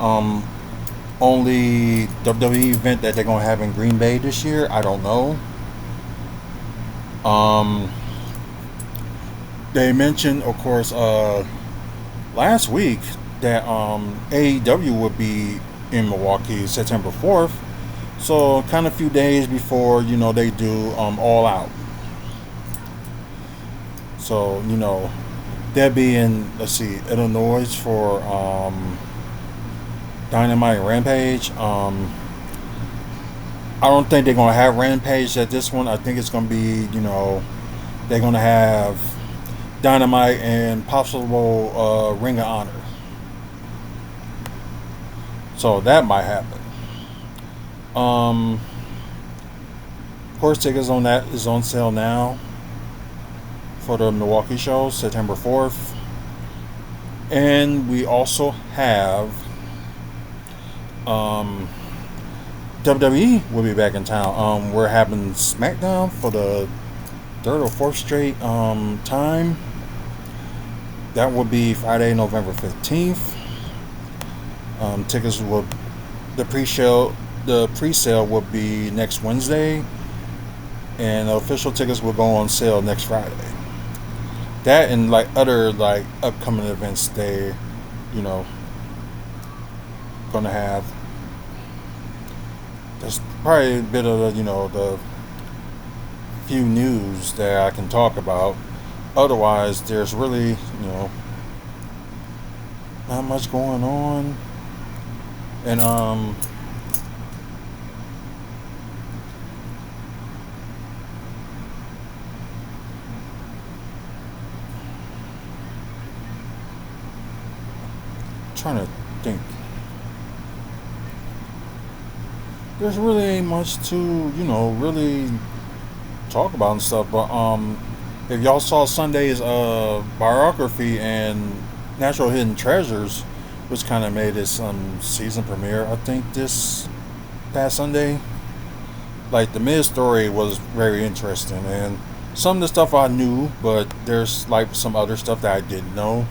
only WWE event that they're gonna have in Green Bay this year. I don't know. They mentioned, of course, last week that AEW would be in Milwaukee September 4th. So kind of a few days before they do All Out. So they'll be in, let's see, Illinois for Dynamite and Rampage. I don't think they're gonna have Rampage at this one. I think it's gonna be they're gonna have Dynamite and possible Ring of Honor. So that might happen. Of course, tickets on that is on sale now for the Milwaukee show, September 4th. And we also have WWE will be back in town. We're having SmackDown for the third or fourth straight time. That will be Friday, November 15th. Tickets will the pre-sale will be next Wednesday, and the official tickets will go on sale next Friday. That and like other like upcoming events they gonna have. There's probably a bit of the few news that I can talk about. Otherwise, there's really not much going on. And trying to think. There's really ain't much to really talk about and stuff. But if y'all saw Sunday's biography and Natural Hidden Treasures, which kind of made its season premiere, I think this past Sunday. Like the Miz story was very interesting, and some of the stuff I knew, but there's like some other stuff that I didn't know.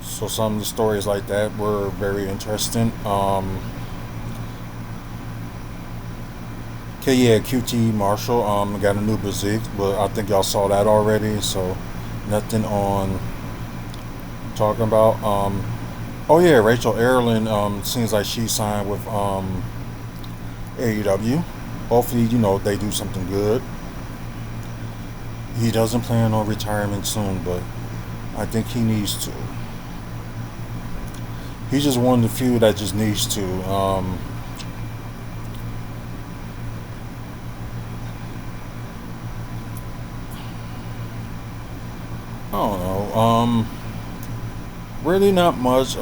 So some of the stories like that were very interesting. QT Marshall got a new physique, but I think y'all saw that already, so nothing on talking about. Oh yeah, Rachel Erlin seems like she signed with AEW. Hopefully, they do something good. He doesn't plan on retirement soon, but I think he needs to. He's just one of the few that just needs to. I don't know. Really not much.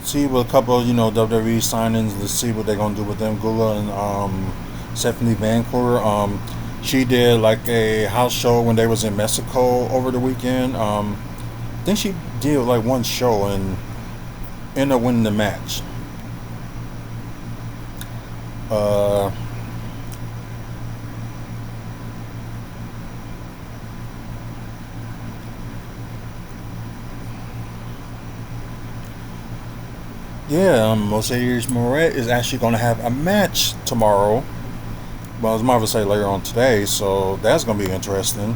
See what a couple of WWE signings. Let's see what they're gonna do with them. Gula and Stephanie Vancouver. She did like a house show when they was in Mexico over the weekend. I think she did like one show and ended up winning the match. Yeah, Mercedes Moret is actually going to have a match tomorrow. Well, as Marvel say later on today, so that's going to be interesting.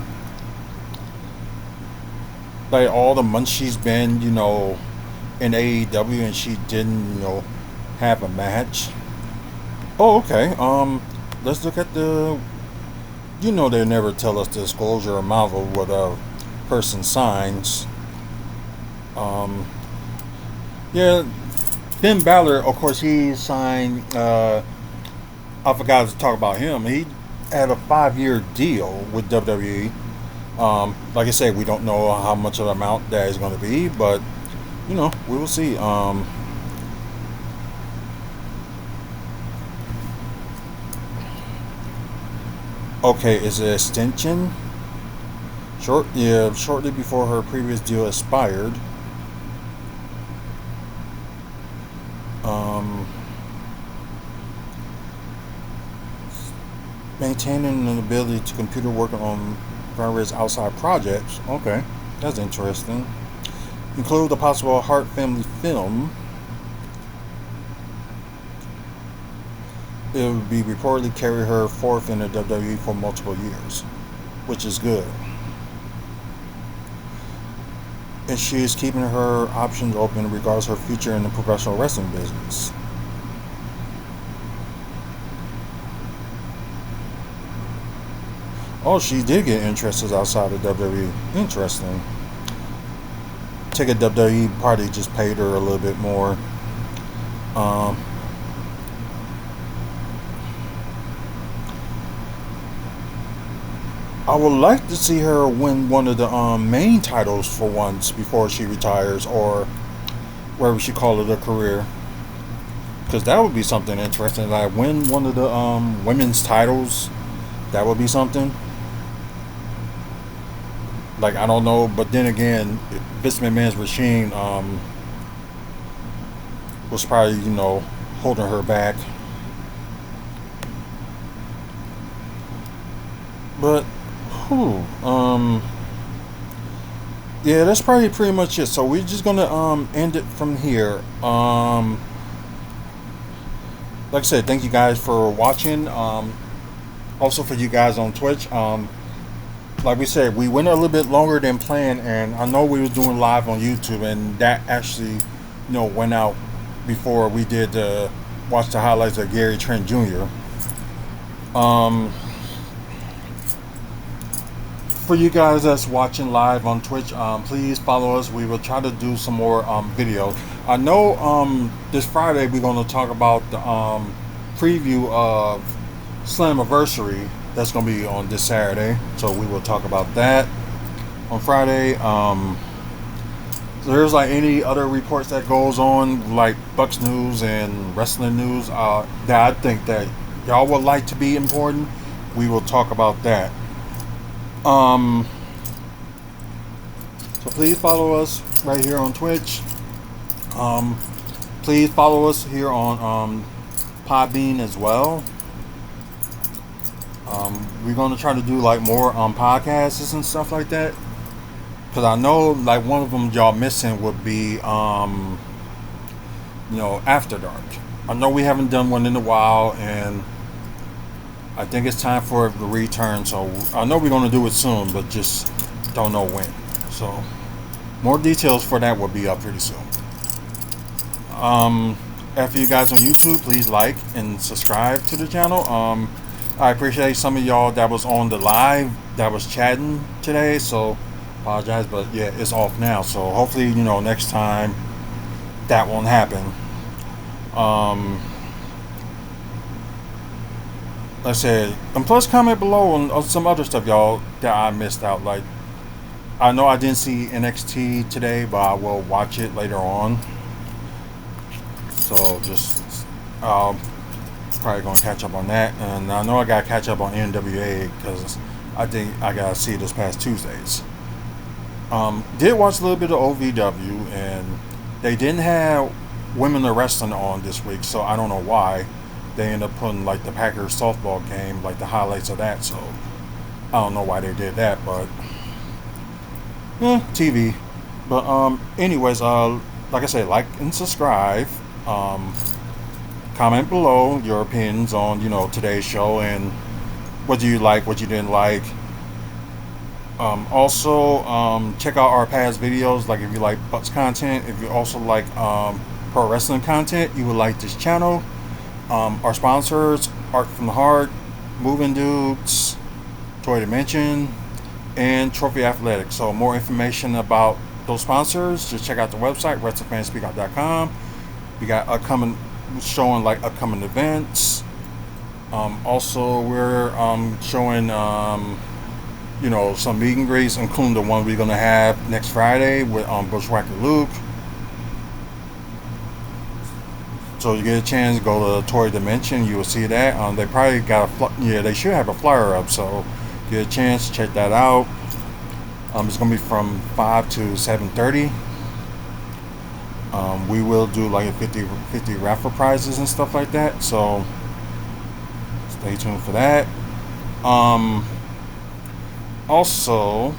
Like all the months she's been, in AEW and she didn't, have a match. Oh, okay. Let's look at the. They never tell us the disclosure amount of what a person signs. Yeah, Finn Balor, of course, he signed. I forgot to talk about him. He had a 5-year deal with WWE. Like I said, we don't know how much of the amount that is going to be, but we will see. Okay, is it extension? Shortly before her previous deal expired. Maintaining an ability to computer work on various outside projects. Okay, that's interesting. Include the possible Hart family film. It would be reportedly carry her forth in the WWE for multiple years, which is good. And she is keeping her options open regardless of her future in the professional wrestling business. Oh, she did get interested outside of WWE. Interesting. Take a WWE probably just paid her a little bit more. I would like to see her win one of the main titles for once before she retires, or wherever she call it a career. Because that would be something interesting. Like win one of the women's titles. That would be something. Like I don't know, but then again, Vince McMahon's machine was probably holding her back. But yeah, that's probably pretty much it. So we're just gonna end it from here. Like I said, thank you guys for watching. Also for you guys on Twitch. Like we said, we went a little bit longer than planned, and I know we were doing live on YouTube, and that actually, went out before we did watch the highlights of Gary Trent Jr. For you guys that's watching live on Twitch, please follow us. We will try to do some more videos. I know this Friday we're going to talk about the preview of Slammiversary. That's going to be on this Saturday, so we will talk about that on Friday. So there's like any other reports that goes on, like Bucks news and wrestling news, that I think that y'all would like to be important. We will talk about that. So please follow us right here on Twitch. Please follow us here on Podbean as well. We're going to try to do like more podcasts and stuff like that, because I know like one of them y'all missing would be After Dark. I know we haven't done one in a while, and I think it's time for the return. So I know we're going to do it soon, but just don't know when. So more details for that will be up pretty soon. After you guys on YouTube, please like and subscribe to the channel. I appreciate some of y'all that was on the live that was chatting today, so apologize, but yeah, it's off now, so hopefully next time that won't happen. Like I said, and plus comment below on some other stuff y'all that I missed out. Like I know I didn't see NXT today, but I will watch it later on, so just probably gonna catch up on that. And I know I gotta catch up on NWA, because I think I gotta see it this past Tuesdays. Did watch a little bit of OVW, and they didn't have women of wrestling on this week, so I don't know why. They ended up putting like the Packers softball game, like the highlights of that, so I don't know why they did that, but TV. But anyways, like I said, like and subscribe. Comment below your opinions on, you know, today's show and what do you like, what you didn't like. Also, check out our past videos. Like if you like Bucks content, if you also like pro wrestling content, you would like this channel. Our sponsors: Art from the Heart, Moving Dudes, Toy Dimension, and Trophy Athletics. So more information about those sponsors, just check out the website, WrestlingFansSpeakout.com. We got showing like upcoming events. Also, we're showing you know, some meet and greets, including the one we're gonna have next Friday with Bushwhacker Luke. So you get a chance, go to Toy Dimension, you will see that. They probably got they should have a flyer up, so get a chance, check that out. It's gonna be from 5 to 7:30. We will do like a 50 raffle prizes and stuff like that, so stay tuned for that. Also,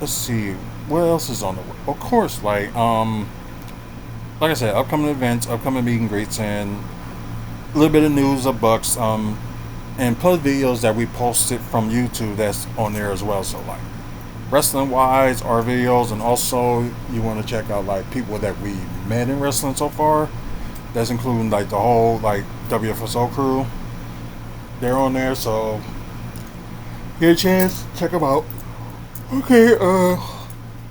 let's see what else is on the way. Of course, like I said, upcoming events, upcoming meet and greets, and a little bit of news of Bucks, and plus videos that we posted from YouTube that's on there as well. So like wrestling wise, our videos, and also you want to check out like people that we met in wrestling so far. That's including like the whole like WFSO crew. They're on there, so get a chance, check them out. Okay,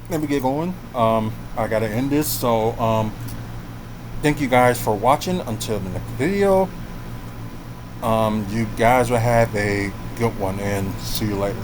let me get going. I gotta end this, so thank you guys for watching. Until the next video, you guys will have a good one, and see you later.